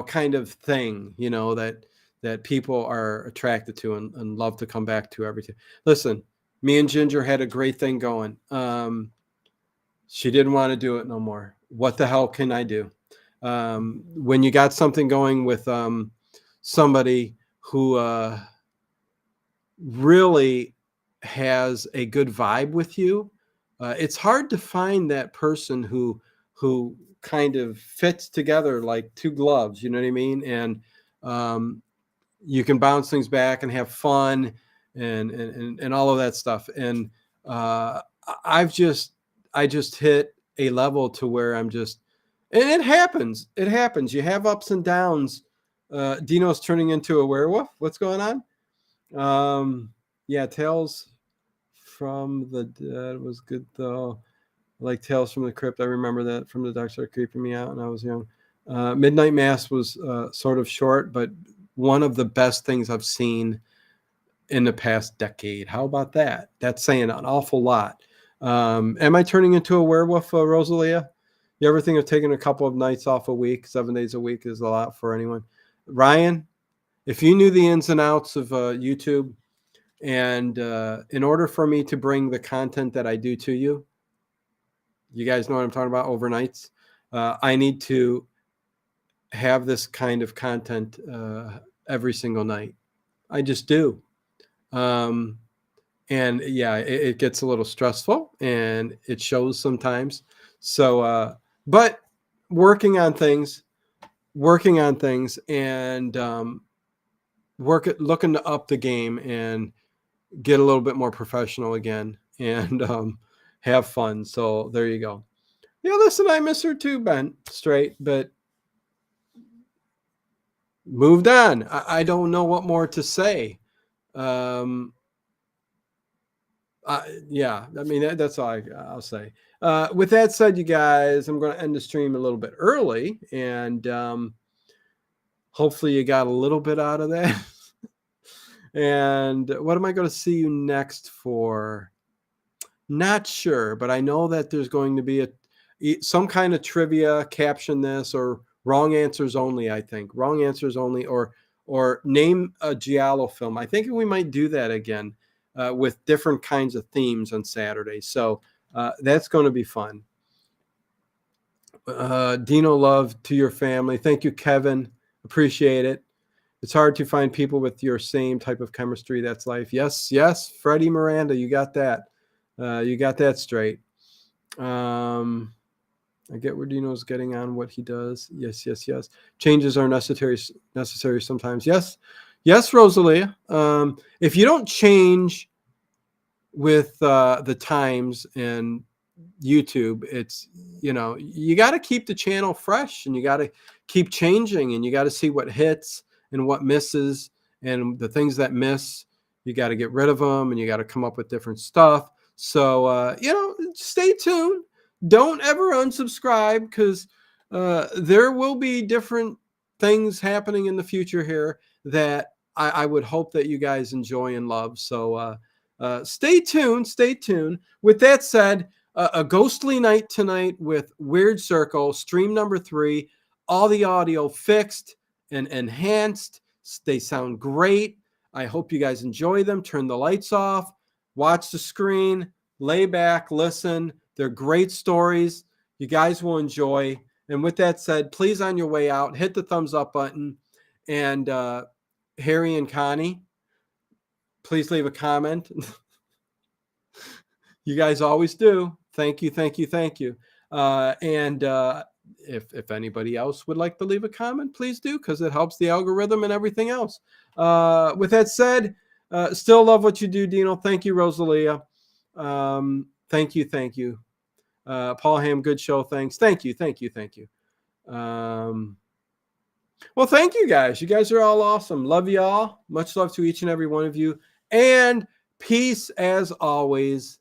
kind of thing, that people are attracted to and love to come back to every time. Listen, me and Ginger had a great thing going. She didn't want to do it no more. What the hell can I do? When you got something going with somebody who really has a good vibe with you, it's hard to find that person who kind of fits together like two gloves. You know what I mean? And you can bounce things back and have fun and all of that stuff. And I just hit a level to where I'm just, and it happens. It happens. You have ups and downs. Dino's turning into a werewolf. What's going on? Yeah, Tales from the Dead was good though. Like Tales from the Crypt. I remember that from the Dark started creeping me out when I was young. Midnight Mass was sort of short, but one of the best things I've seen in the past decade. How about that? That's saying an awful lot. Am I turning into a werewolf, Rosalia? You ever think of taking a couple of nights off a week? 7 days a week is a lot for anyone. Ryan, if you knew the ins and outs of YouTube, and in order for me to bring the content that I do to you, you guys know what I'm talking about, overnights, I need to have this kind of content every single night. I just do. And yeah, it gets a little stressful and it shows sometimes. So, but working on things and looking to up the game and get a little bit more professional again and have fun. So there you go. Yeah, listen, I miss her too, Ben. Straight, but moved on. I don't know what more to say. Yeah, I mean, that's all I'll say. With that said, you guys, I'm going to end the stream a little bit early, and hopefully you got a little bit out of that. And what am I going to see you next for? Not sure, but I know that there's going to be some kind of trivia, caption this, or wrong answers only. I think wrong answers only, or name a giallo film. I think we might do that again with different kinds of themes on Saturday. So that's going to be fun. Dino, love to your family. Thank you, Kevin. Appreciate it. It's hard to find people with your same type of chemistry. That's life. Yes, yes, Freddie Miranda, you got that. You got that straight. I get where Dino's getting on what he does. Yes, yes, yes. Changes are necessary sometimes. Yes, yes, Rosalia. If you don't change with the times and YouTube, it's, you got to keep the channel fresh and you got to keep changing and you got to see what hits and what misses, and the things that miss, you got to get rid of them and you got to come up with different stuff. So, stay tuned. Don't ever unsubscribe, because there will be different things happening in the future here that I would hope that you guys enjoy and love. So stay tuned. Stay tuned. With that said, a ghostly night tonight with Weird Circle, stream number 3, all the audio fixed and enhanced. They sound great. I hope you guys enjoy them. Turn the lights off, watch the screen, lay back, listen. They're great stories. You guys will enjoy. And with that said, please, on your way out, hit the thumbs up button. And Harry and Connie, Please leave a comment. You guys always do. Thank you, thank you, thank you. And if anybody else would like to leave a comment, please do, because it helps the algorithm and everything else. With that said, still love what you do, Dino. Thank you, Rosalia. Thank you, thank you. Paul Ham, good show. Thanks. Thank you, thank you, thank you. Well, thank you guys. You guys are all awesome. Love you all. Much love to each and every one of you. And peace as always.